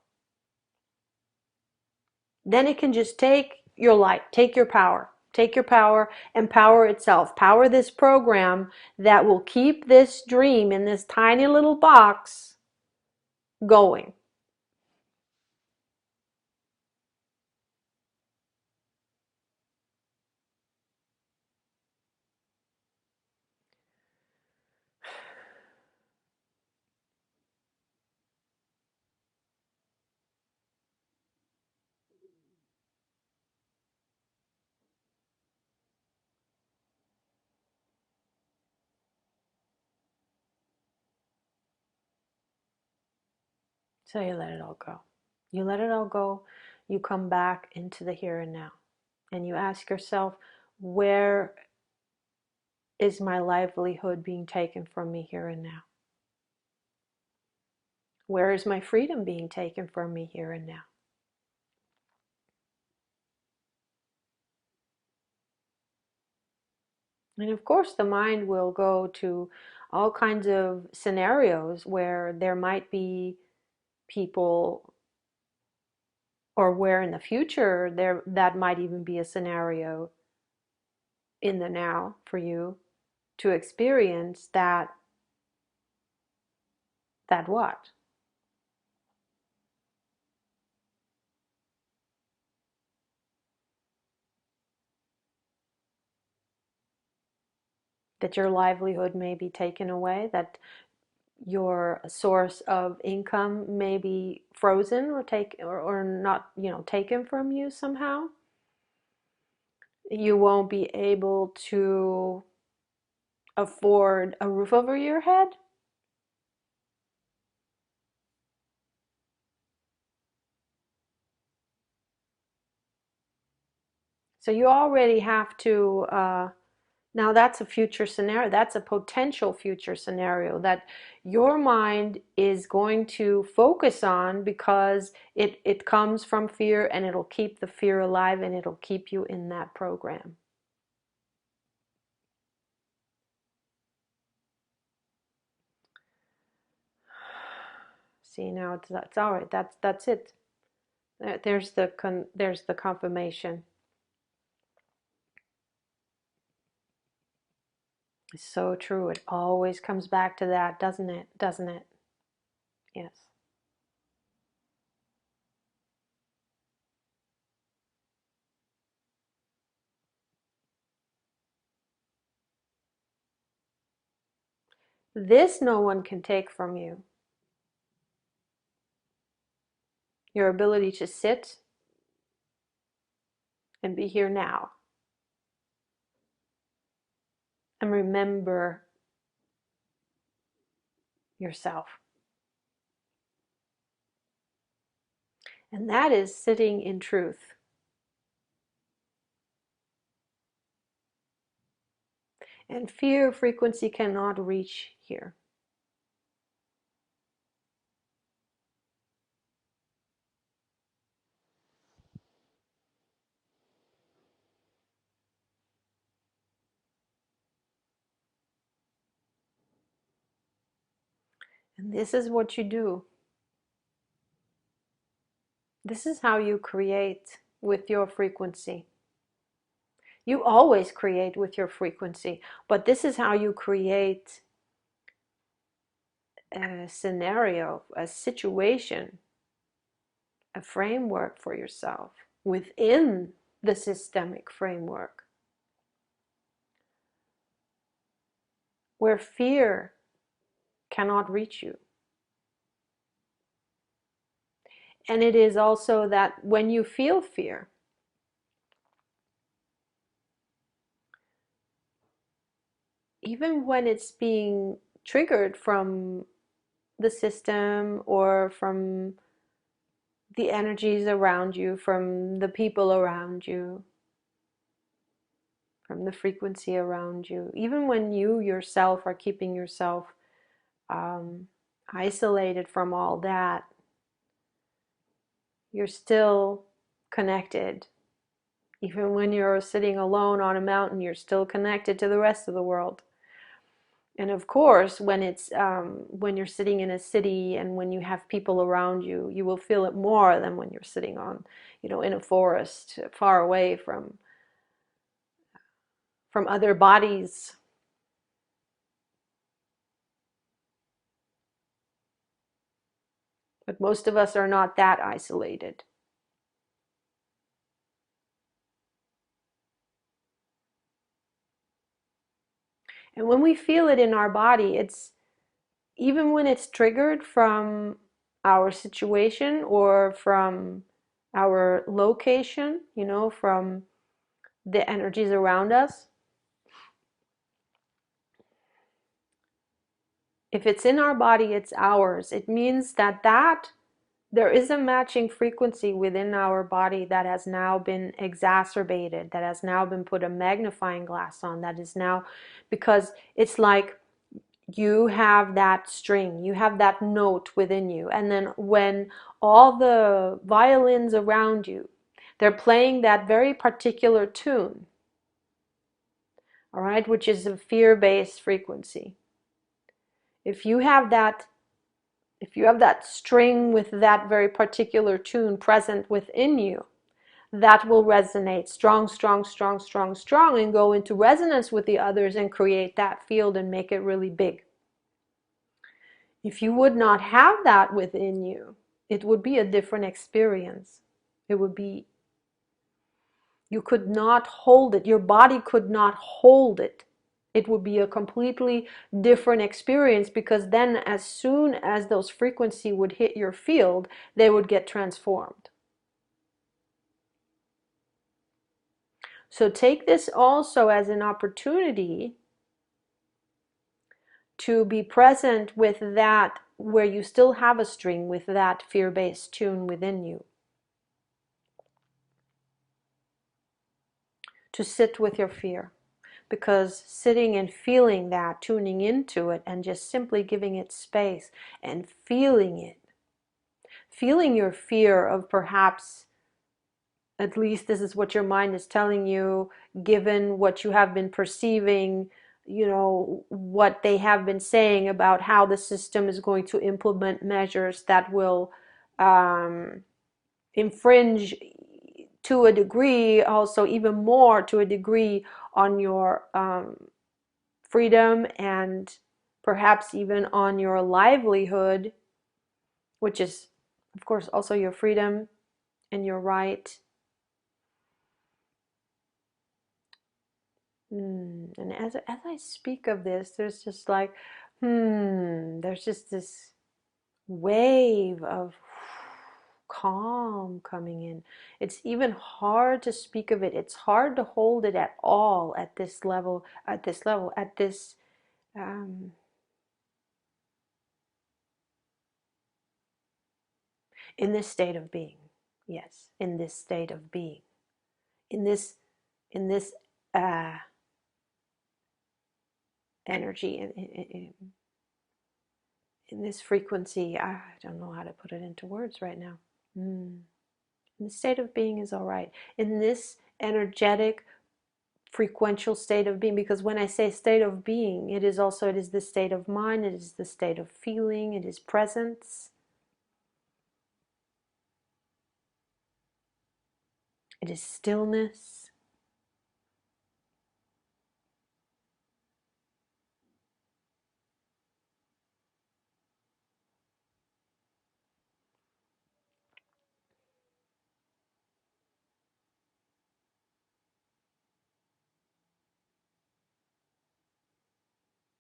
then it can just take your light, take your power and power itself. Power this program that will keep this dream in this tiny little box going. So you let it all go. You let it all go. You come back into the here and now. And you ask yourself, where is my livelihood being taken from me here and now? Where is my freedom being taken from me here and now? And of course, the mind will go to all kinds of scenarios where there might be people, or where in the future there that might even be a scenario in the now for you to experience that what? That your livelihood may be taken away, that your source of income may be frozen or not, taken from you somehow. You won't be able to afford a roof over your head. So you already have to, now that's a future scenario, that's a potential future scenario that your mind is going to focus on, because it comes from fear, and it'll keep the fear alive, and it'll keep you in that program. See, now that's all right. That's it. There's the confirmation. It's so true. It always comes back to that, doesn't it? Doesn't it? Yes. This no one can take from you. Your ability to sit and be here now and remember yourself. And that is sitting in truth. And fear frequency cannot reach here. And this is what you do. This is how you create with your frequency. You always create with your frequency, but this is how you create a scenario, a situation, a framework for yourself within the systemic framework, where fear cannot reach you. And it is also that when you feel fear, even when it's being triggered from the system or from the energies around you, from the people around you, from the frequency around you, even when you yourself are keeping yourself um, isolated from all that, you're still connected. Even when you're sitting alone on a mountain, you're still connected to the rest of the world. And of course, when you're sitting in a city and when you have people around you, you will feel it more than when you're sitting on, in a forest, far away from other bodies. But most of us are not that isolated. And when we feel it in our body, it's even when it's triggered from our situation or from our location, from the energies around us. If it's in our body, it's ours. It means that there is a matching frequency within our body that has now been exacerbated, that has now been put a magnifying glass on, that is now, because it's like you have that string, you have that note within you, and then when all the violins around you, they're playing that very particular tune, all right, which is a fear-based frequency. If you have that, if you have that string with that very particular tune present within you, that will resonate strong, strong, strong, strong, strong, and go into resonance with the others and create that field and make it really big. If you would not have that within you, it would be a different experience. It would be, you could not hold it. Your body could not hold it. It would be a completely different experience, because then as soon as those frequencies would hit your field, they would get transformed. So take this also as an opportunity to be present with that, where you still have a string with that fear-based tune within you. To sit with your fear. Because sitting and feeling that, tuning into it, and just simply giving it space and feeling it, feeling your fear of perhaps, at least this is what your mind is telling you, given what you have been perceiving, you know, what they have been saying about how the system is going to implement measures that will infringe to a degree, also even more to a degree, on your freedom and perhaps even on your livelihood, which is, of course, also your freedom and your right. And as I speak of this, there's just like, there's just this wave of calm coming in. It's even hard to speak of it. It's hard to hold it at all at this level, um, in this state of being. Yes, in this state of being. In this, in this energy, in this frequency. I don't know how to put it into words right now. In the state of being is all right. In this energetic, frequential state of being, because when I say state of being, it is also, it is the state of mind, it is the state of feeling, it is presence, it is stillness.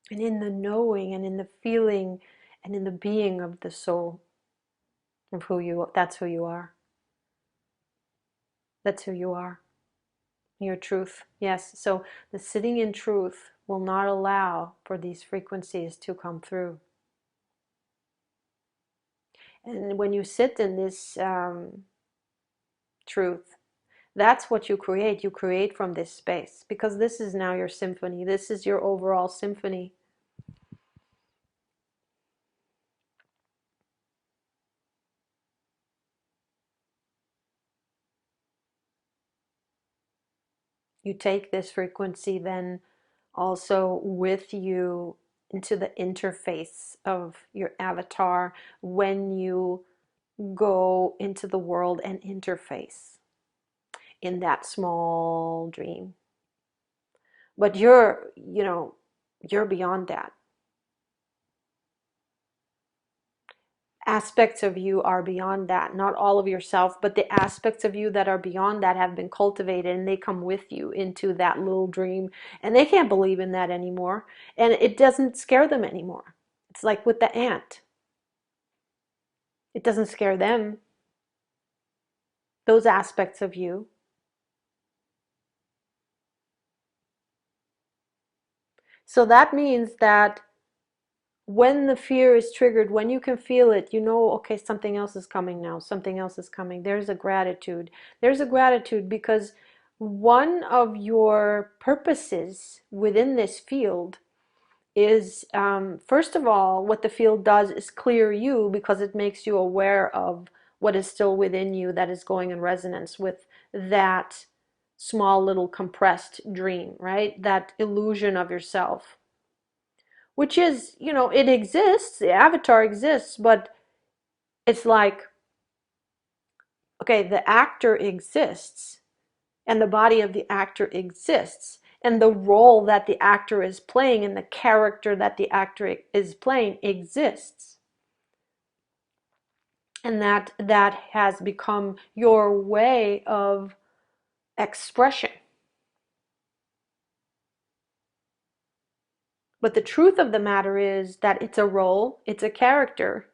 And in the knowing and in the feeling and in the being of the soul of who you, that's who you are. That's who you are. Your truth. Yes. So the sitting in truth will not allow for these frequencies to come through. And when you sit in this truth, that's what you create. You create from this space, because this is now your symphony. This is your overall symphony. You take this frequency then also with you into the interface of your avatar when you go into the world and interface in that small dream. But you're, you know, you're beyond that. Aspects of you are beyond that. Not all of yourself, but the aspects of you that are beyond that have been cultivated, and they come with you into that little dream, and they can't believe in that anymore, and it doesn't scare them anymore. It's like with the ant. It doesn't scare them, those aspects of you. So that means that when the fear is triggered, when you can feel it, you know, okay, something else is coming now. Something else is coming. There's a gratitude. There's a gratitude because one of your purposes within this field is, first of all, what the field does is clear you, because it makes you aware of what is still within you that is going in resonance with that small little compressed dream, right? That illusion of yourself, which is, it exists, the avatar exists, but it's like, okay, the actor exists and the body of the actor exists, and the role that the actor is playing and the character that the actor is playing exists. And that has become your way of expression. But the truth of the matter is that it's a role, it's a character,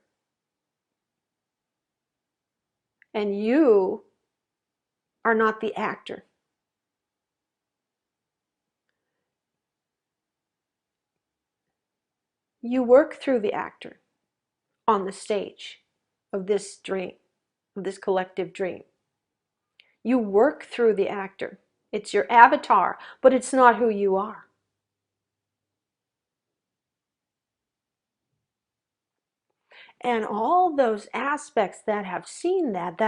and you are not the actor. You work through the actor on the stage of this dream, of this collective dream. You work through the actor. It's your avatar, but it's not who you are. And all those aspects that have seen that,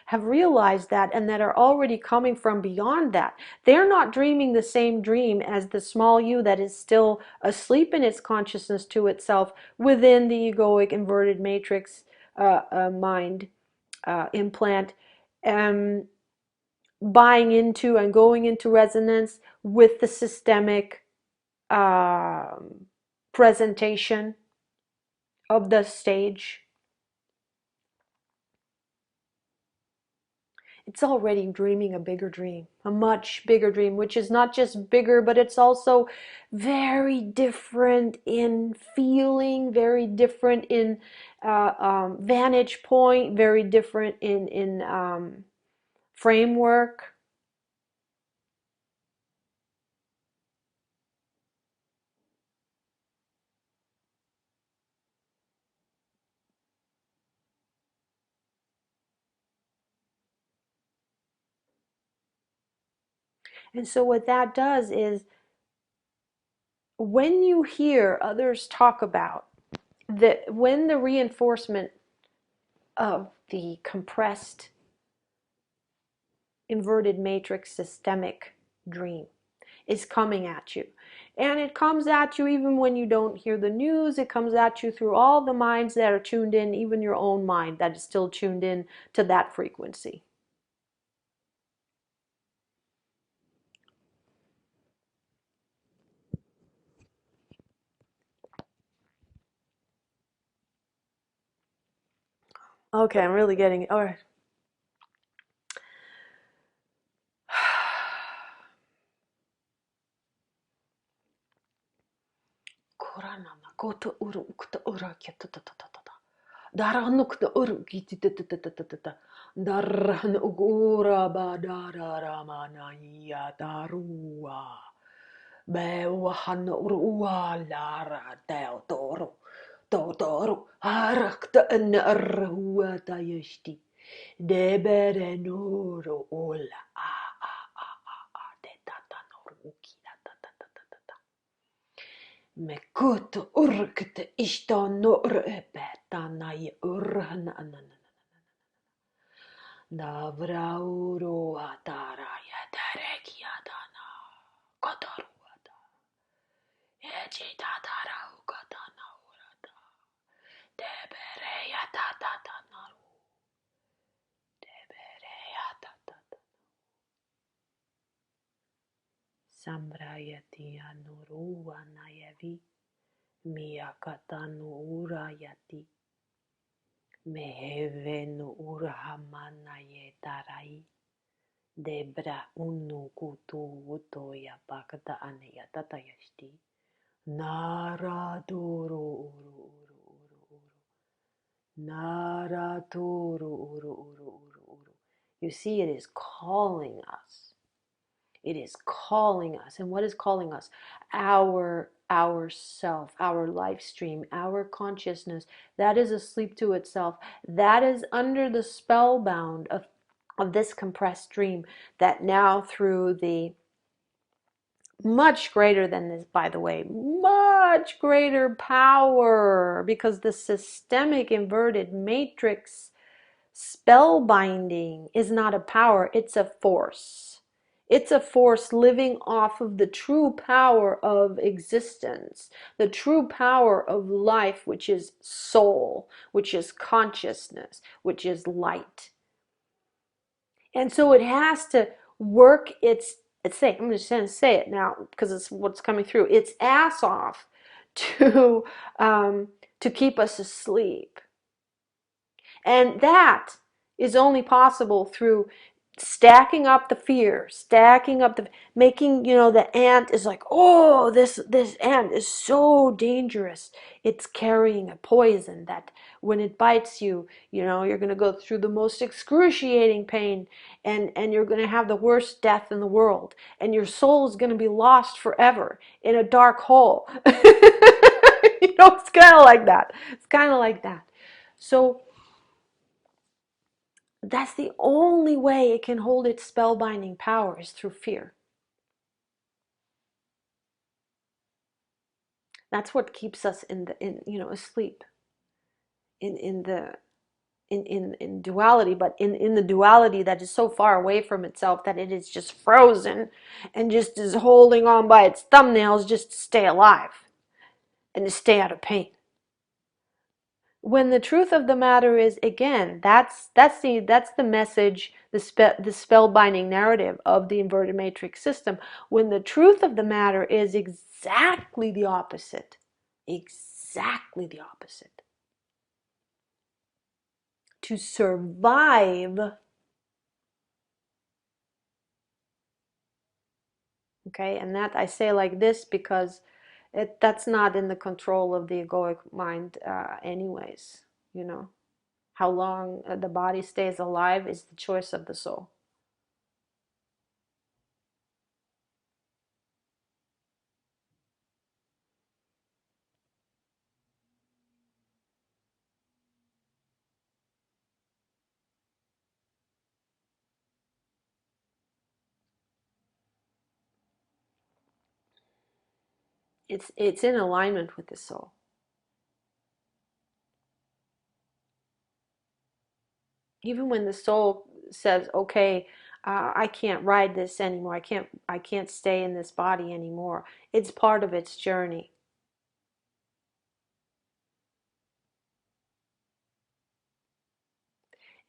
have realized that, and that are already coming from beyond that, they're not dreaming the same dream as the small you that is still asleep in its consciousness to itself within the egoic inverted matrix mind implant, um, buying into and going into resonance with the systemic presentation of the stage. It's already dreaming a bigger dream, a much bigger dream, which is not just bigger, but it's also very different in feeling, very different in vantage point, very different in framework. And so what that does is when you hear others talk about that, when the reinforcement of the compressed inverted matrix systemic dream is coming at you. And it comes at you even when you don't hear the news. It comes at you through all the minds that are tuned in, even your own mind that is still tuned in to that frequency. Okay, I'm really getting it. All right. Daranuk the urgit Daran ugura badaramana yadarua Bewahan urua lara del toro Totoro harakta en arhua tayesti Debere noro ola de tata noruki Mekut urkt ishto nur betana urhana Davrauro atara yadareki yadana Kotaruada Ejitatarau katana urada Debere yatatata naru Debere yatatata Sambrayati anuru anayavi Miyakatanu urayati Mehevenu urhamana yetarai Debra unu kutu utoya bakta aneya tatayashti Naraduru uru uru uru uru Naraturu uru uru uru uru. You see, it is calling us. It is calling us. And what is calling us? Our self, our life stream, our consciousness that is asleep to itself, that is under the spellbound of this compressed dream, that now through the much greater than this, by the way, much greater power, because the systemic inverted matrix spellbinding is not a power, it's a force. It's a force living off of the true power of existence, the true power of life, which is soul, which is consciousness, which is light. And so it has to work I'm just going to say it now because it's what's coming through. Its ass off to to keep us asleep. And that is only possible through stacking up the fear, stacking up the making, the ant is like, oh, this ant is so dangerous. It's carrying a poison that when it bites you, you're going to go through the most excruciating pain, and you're going to have the worst death in the world, and your soul is going to be lost forever in a dark hole. It's kind of like that. It's kind of like that. So that's the only way it can hold its spellbinding power is through fear. That's what keeps us asleep in the in duality, but in the duality that is so far away from itself that it is just frozen and just is holding on by its thumbnails just to stay alive and to stay out of pain. When the truth of the matter is, again, that's the message, the spellbinding narrative of the inverted matrix system. When the truth of the matter is exactly the opposite, exactly the opposite. To survive, okay, and that I say like this because that's not in the control of the egoic mind, anyways. How long the body stays alive is the choice of the soul. It's in alignment with the soul. Even when the soul says, okay, I can't ride this anymore, I can't stay in this body anymore, it's part of its journey.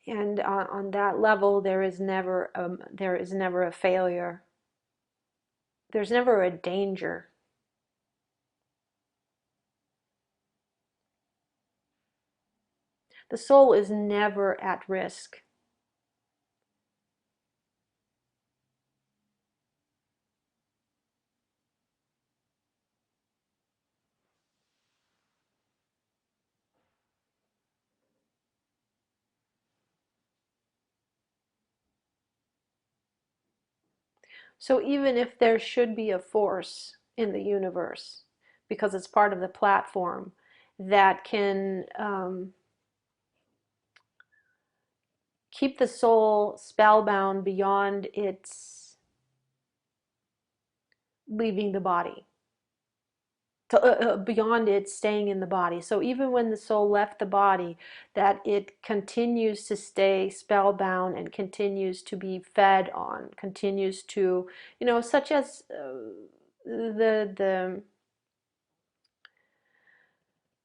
And on that level, there is never a failure, there's never a danger. The soul is never at risk. So even if there should be a force in the universe, because it's part of the platform, that can keep the soul spellbound beyond its leaving the body, beyond its staying in the body. So even when the soul left the body, that it continues to stay spellbound and continues to be fed on, continues to, such as the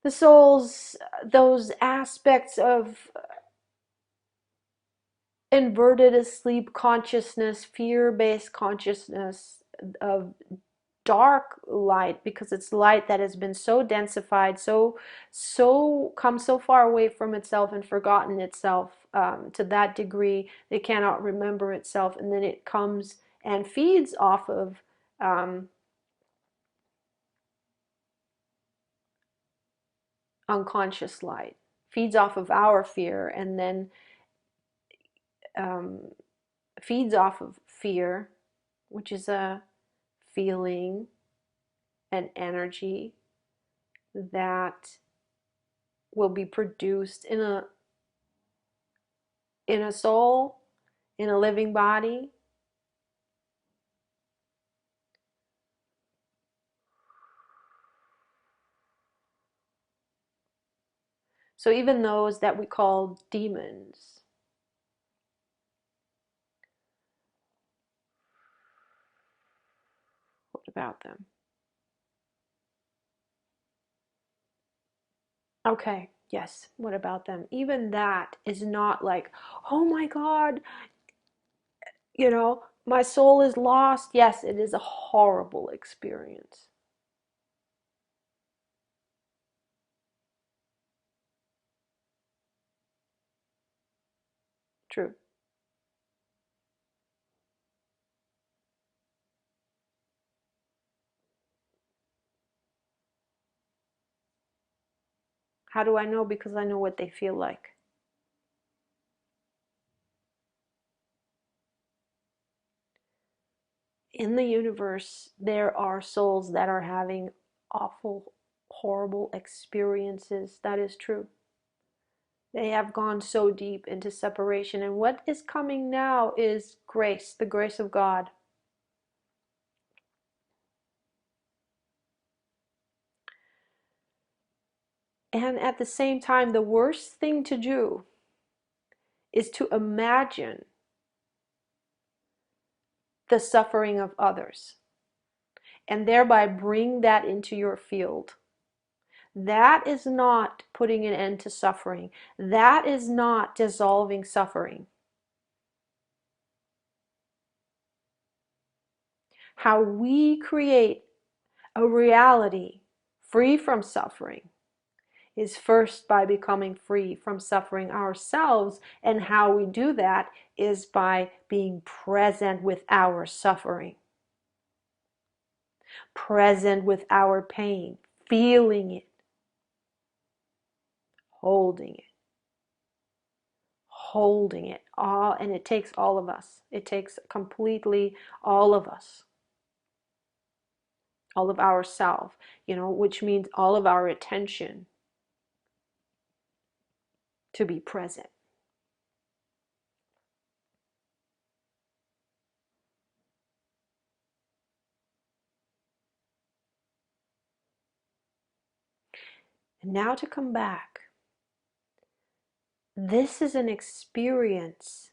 the soul's, those aspects of inverted asleep consciousness, fear-based consciousness, of dark light, because it's light that has been so densified, so come so far away from itself and forgotten itself, to that degree it cannot remember itself, and then it comes and feeds off of unconscious light, feeds off of our fear, and then um, feeds off of fear, which is a feeling, an energy that will be produced in a soul, in a living body. So even those that we call demons, about them? Okay, yes, what about them? Even that is not like, oh my God, my soul is lost. Yes, it is a horrible experience. True. How do I know? Because I know what they feel like. In the universe, there are souls that are having awful, horrible experiences. That is true. They have gone so deep into separation. And what is coming now is grace, the grace of God. And at the same time, the worst thing to do is to imagine the suffering of others and thereby bring that into your field. That is not putting an end to suffering. That is not dissolving suffering. How we create a reality free from suffering is first by becoming free from suffering ourselves. And how we do that is by being present with our suffering, present with our pain, feeling it, holding it, holding it all. And it takes all of us. It takes completely all of us, all of ourself, which means all of our attention to be present. And now to come back, this is an experience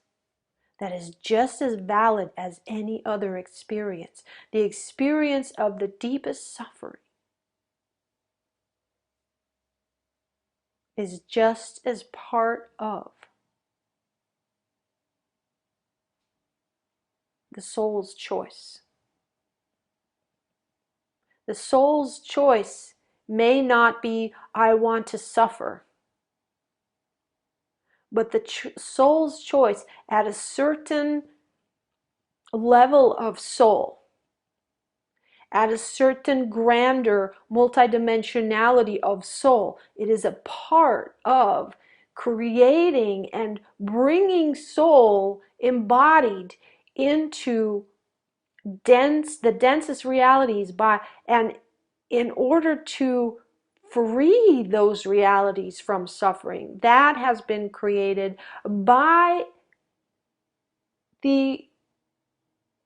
that is just as valid as any other experience. The experience of the deepest suffering is just as part of the soul's choice. The soul's choice may not be, I want to suffer, but the soul's choice at a certain level of soul, at a certain grander multidimensionality of soul, it is a part of creating and bringing soul embodied into the densest realities and in order to free those realities from suffering that has been created by the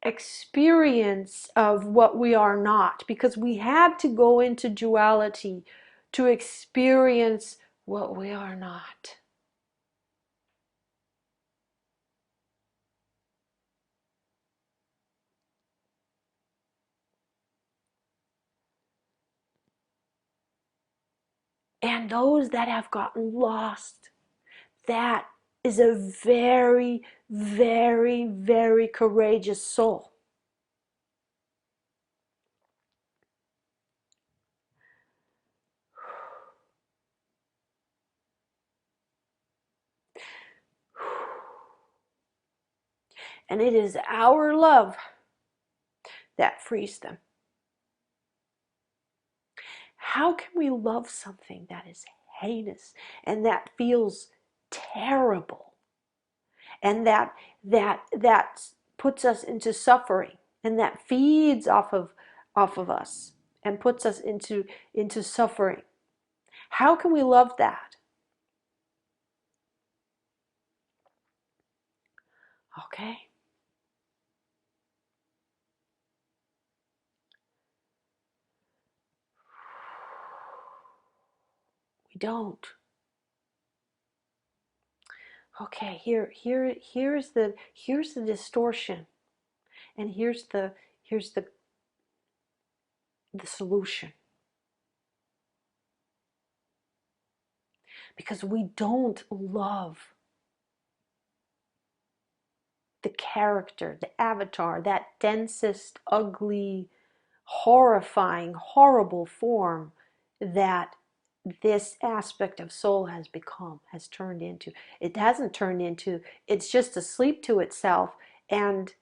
experience of what we are not, because we had to go into duality to experience what we are not. And those that have gotten lost, that is a very, very, very courageous soul. And it is our love that frees them. How can we love something that is heinous and that feels terrible and that puts us into suffering and that feeds off of us and puts us into suffering? How can we love that? Okay. We don't. Okay, here's the distortion, and here's the the solution. Because we don't love the character, the avatar, that densest, ugly, horrifying, horrible form that this aspect of soul has become, has turned into. It hasn't turned into, it's just asleep to itself. And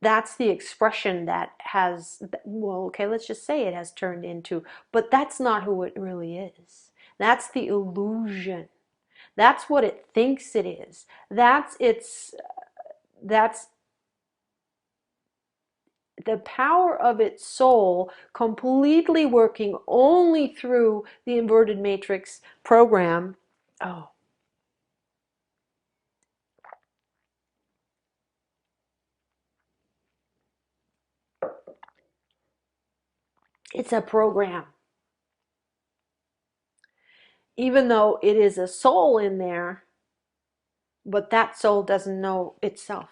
that's the expression that has, well, okay, let's just say it has turned into, but that's not who it really is. That's the illusion. That's what it thinks it is. That's the power of its soul completely working only through the inverted matrix program. Oh, it's a program. Even though it is a soul in there, but that soul doesn't know itself.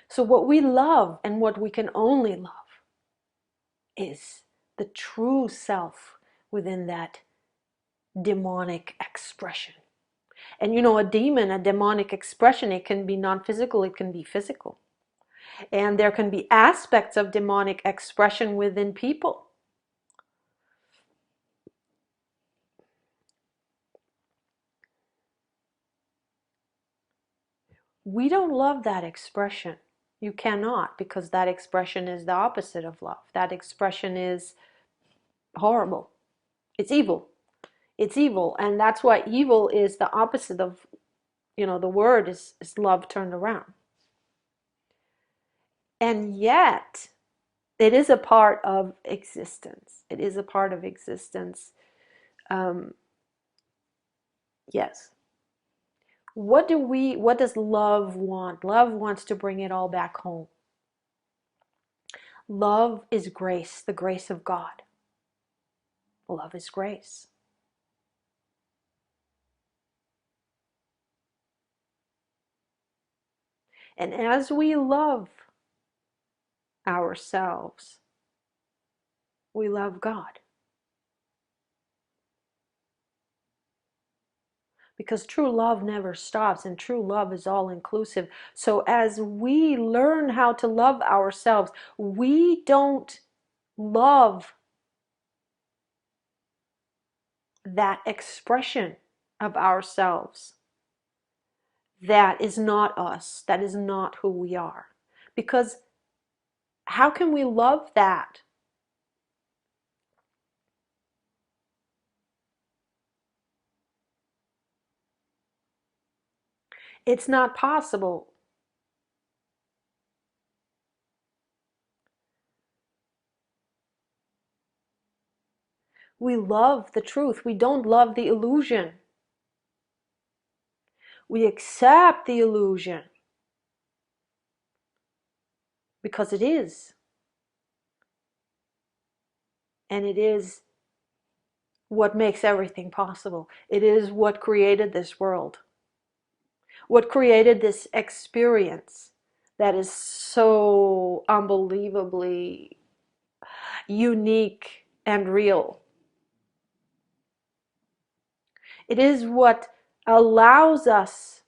So what we love and what we can only love is the true self within that demonic expression. And you know, a demon, a demonic expression, it can be non-physical, it can be physical. And there can be aspects of demonic expression within people. We don't love that expression. You cannot, because that expression is the opposite of love. That expression is horrible. It's evil. It's evil. And that's why evil is the opposite of, the word is love turned around. And yet, it is a part of existence. It is a part of existence. Um, yes. What does love want? Love wants to bring it all back home. Love is grace, the grace of God. Love is grace. And as we love ourselves, we love God. Because true love never stops, and true love is all inclusive. So as we learn how to love ourselves, we don't love that expression of ourselves that is not us, that is not who we are. Because how can we love that? It's not possible. We love the truth. We don't love the illusion. We accept the illusion because it is. And it is what makes everything possible. It is what created this world, what created this experience that is so unbelievably unique and real. It is what allows us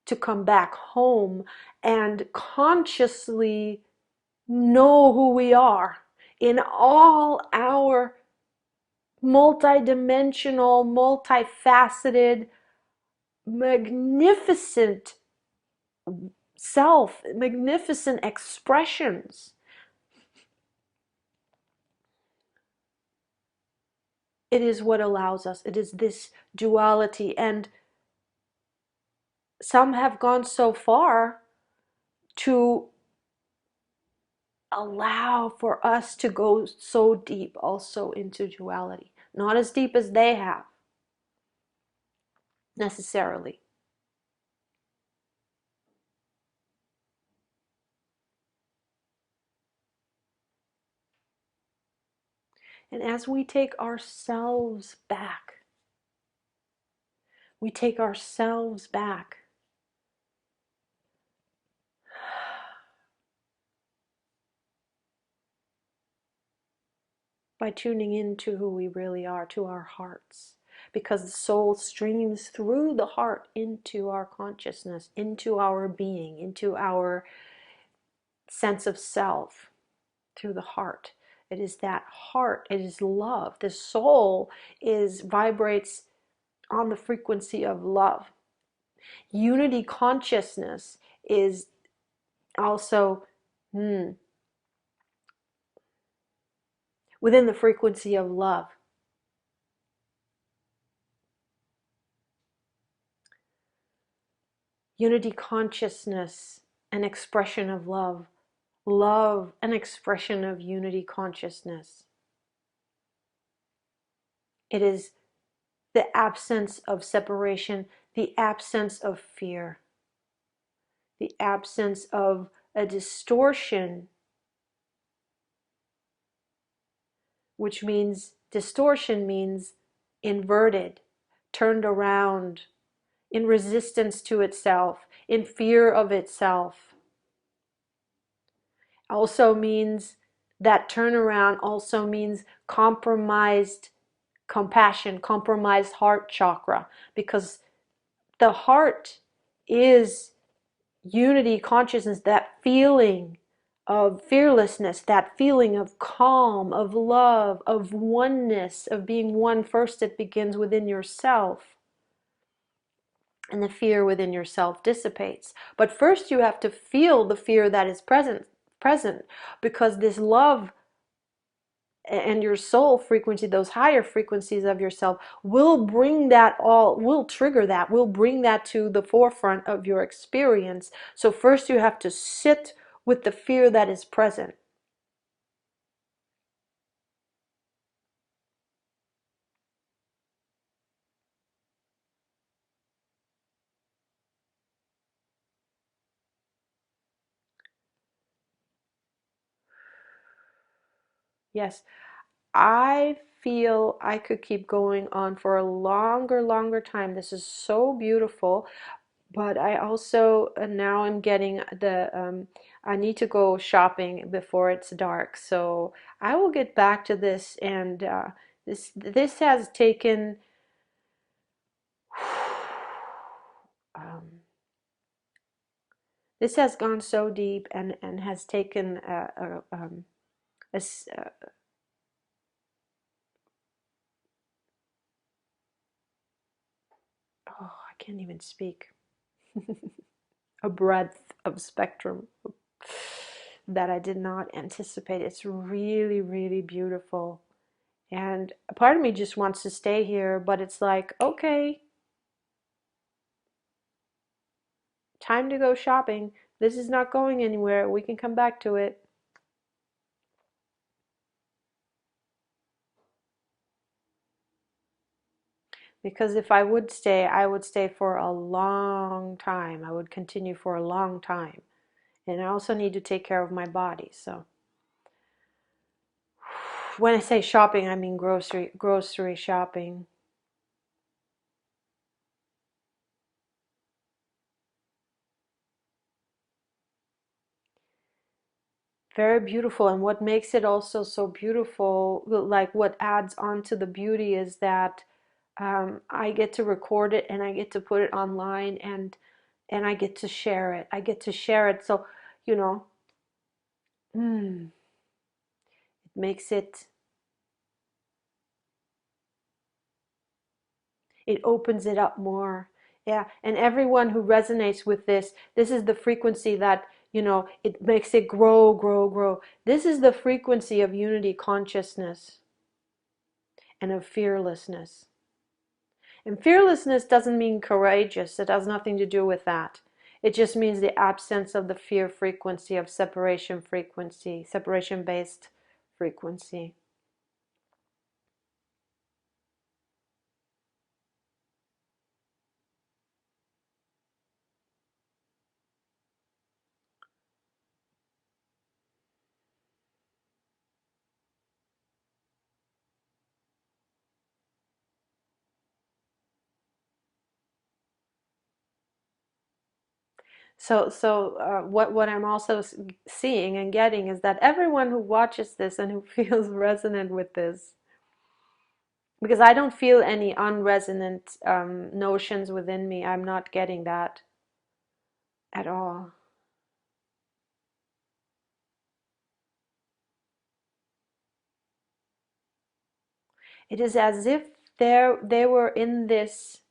to come back home and consciously know who we are in all our multidimensional, multifaceted, magnificent self, magnificent expressions. It is what allows us. It is this duality. And some have gone so far to allow for us to go so deep also into duality. Not as deep as they have, necessarily. And as we take ourselves back, we take ourselves back by tuning into who we really are, to our hearts. Because the soul streams through the heart into our consciousness, into our being, into our sense of self, through the heart. It is that heart, it is love. The soul vibrates on the frequency of love. Unity consciousness is also within the frequency of love. Unity consciousness, an expression of love. Love, an expression of unity consciousness. It is the absence of separation, the absence of fear, the absence of a distortion, which means distortion means inverted, turned around, in resistance to itself, in fear of itself. Also means that turnaround also means compromised compassion, compromised heart chakra, because the heart is unity consciousness, that feeling of fearlessness, that feeling of calm, of love, of oneness, of being one. First, it begins within yourself, and the fear within yourself dissipates. But first, you have to feel the fear that is present, because this love and your soul frequency, those higher frequencies of yourself, will bring that all, will trigger that, will bring that to the forefront of your experience. So first you have to sit with the fear that is present. Yes, I feel I could keep going on for a longer time. This is so beautiful. But I also now I'm getting I need to go shopping before it's dark. So I will get back to this, and this has taken um, this has gone so deep, and has taken a oh, I can't even speak. A breadth of spectrum that I did not anticipate. It's really beautiful. And a part of me just wants to stay here, but it's like, okay, time to go shopping. This is not going anywhere. We can come back to it. Because if I would stay for a long time. I would continue for a long time. And I also need to take care of my body. So when I say shopping, I mean grocery shopping. Very beautiful. And what makes it also so beautiful, like what adds on to the beauty, is that I get to record it, and I get to put it online, and I get to share it. I get to share it. So, you know, it makes it, it opens it up more. Yeah. And everyone who resonates with this is the frequency that, it makes it grow. This is the frequency of unity consciousness and of fearlessness. And fearlessness doesn't mean courageous. It has nothing to do with that. It just means the absence of the fear frequency, of separation frequency, separation-based frequency. What I'm also seeing and getting is that everyone who watches this and who feels resonant with this, because I don't feel any unresonant notions within me. I'm not getting that at all. It is as if they were in this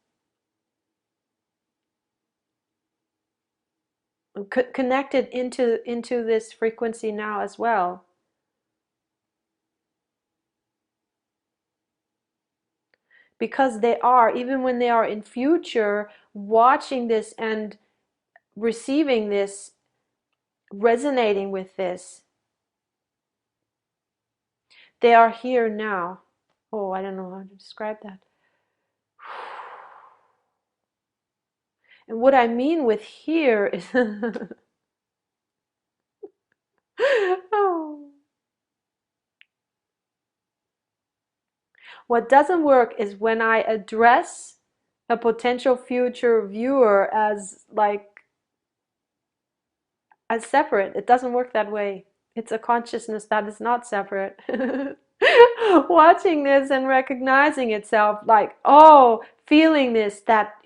connected into this frequency now as well, because they are, even when they are in future watching this and receiving this, resonating with this, they are here now. Oh, I don't know how to describe that. And what I mean with here is oh. What doesn't work is when I address a potential future viewer as like as separate. It doesn't work that way. It's a consciousness that is not separate. Watching this and recognizing itself, like, oh, feeling this, that,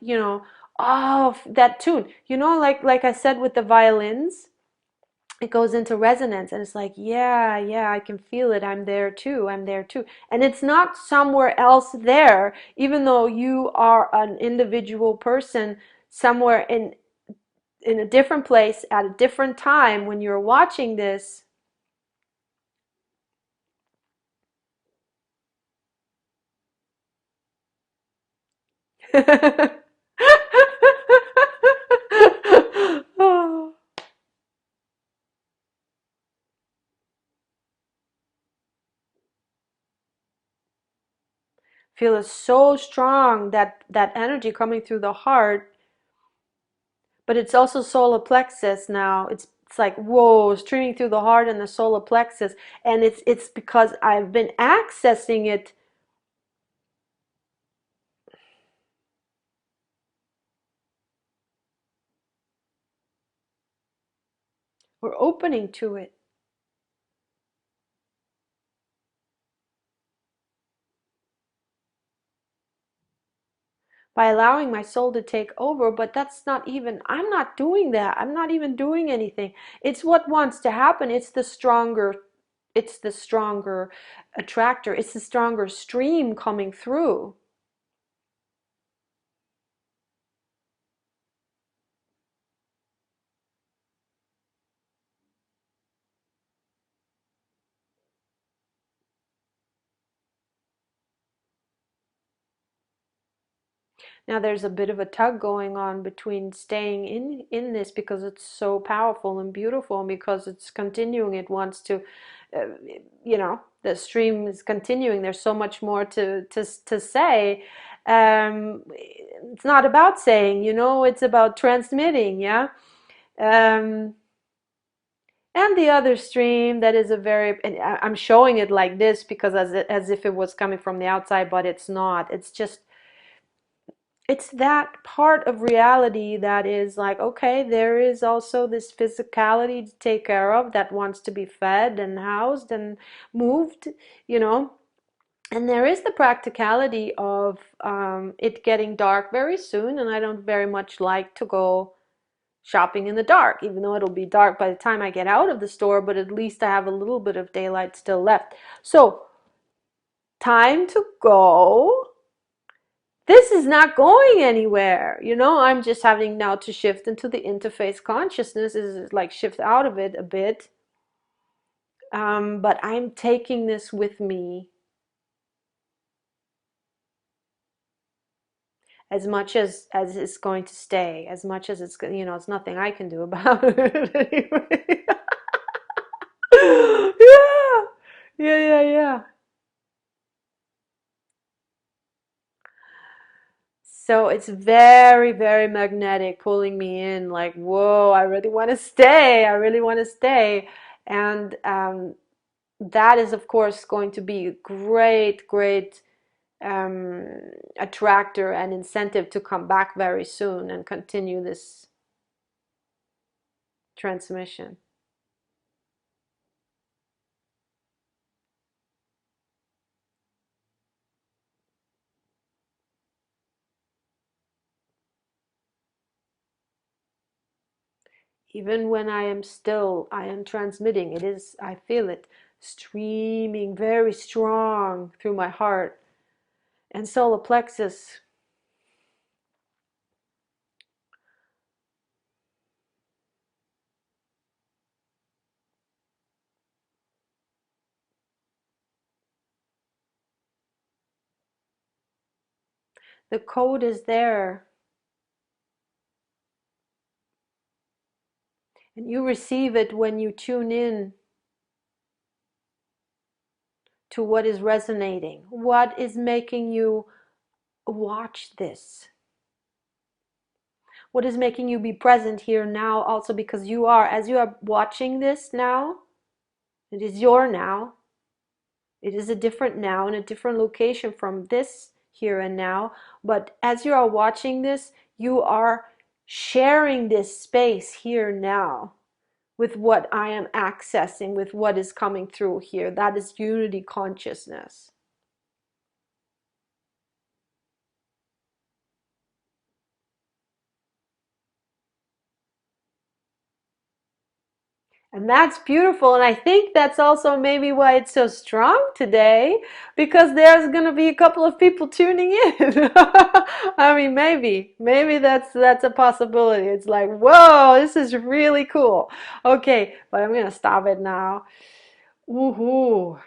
oh, that tune. Like I said with the violins, it goes into resonance and it's like, yeah, yeah, I can feel it. I'm there too. I'm there too. And it's not somewhere else there, even though you are an individual person somewhere in a different place at a different time when you're watching this. Oh, feel it so strong, that energy coming through the heart, but it's also solar plexus now. It's like, whoa, streaming through the heart and the solar plexus, and it's because I've been accessing it. We're opening to it by allowing my soul to take over, but that's not even, I'm not doing that. I'm not even doing anything. It's what wants to happen. It's the stronger attractor. It's the stronger stream coming through. Now there's a bit of a tug going on between staying in this because it's so powerful and beautiful, and because it's continuing. It wants to, uh, the stream is continuing. There's so much more to say. It's not about saying, it's about transmitting. Yeah. Um, and the other stream that is a very, and I'm showing it like this because as if it was coming from the outside, but it's not. It's that part of reality that is like, okay, there is also this physicality to take care of that wants to be fed and housed and moved, you know. And there is the practicality of it getting dark very soon, and I don't very much like to go shopping in the dark, even though it'll be dark by the time I get out of the store, but at least I have a little bit of daylight still left. So, time to go. This is not going anywhere. I'm just having now to shift into the interface consciousness, is like shift out of it a bit. But I'm taking this with me as much as it's going to stay, as much as it's nothing I can do about it anyway. Yeah, yeah, yeah, yeah. So it's very, very magnetic, pulling me in like, whoa, I really want to stay. I really want to stay. And that is, of course, going to be a great, great um, attractor and incentive to come back very soon and continue this. transmission. Even when I am still, I am transmitting. It is, I feel it streaming very strong through my heart and solar plexus. The code is there, and you receive it when you tune in to what is resonating, what is making you watch this, what is making you be present here now, also because you are, as you are watching this now, it is your now. It is a different now in a different location from this here and now. But as you are watching this, you are sharing this space here now with what I am accessing, with what is coming through here. That is unity consciousness. And that's beautiful. And I think that's also maybe why it's so strong today, because there's going to be a couple of people tuning in. I mean, maybe that's a possibility. It's like, whoa, this is really cool. Okay, but I'm going to stop it now. Woohoo.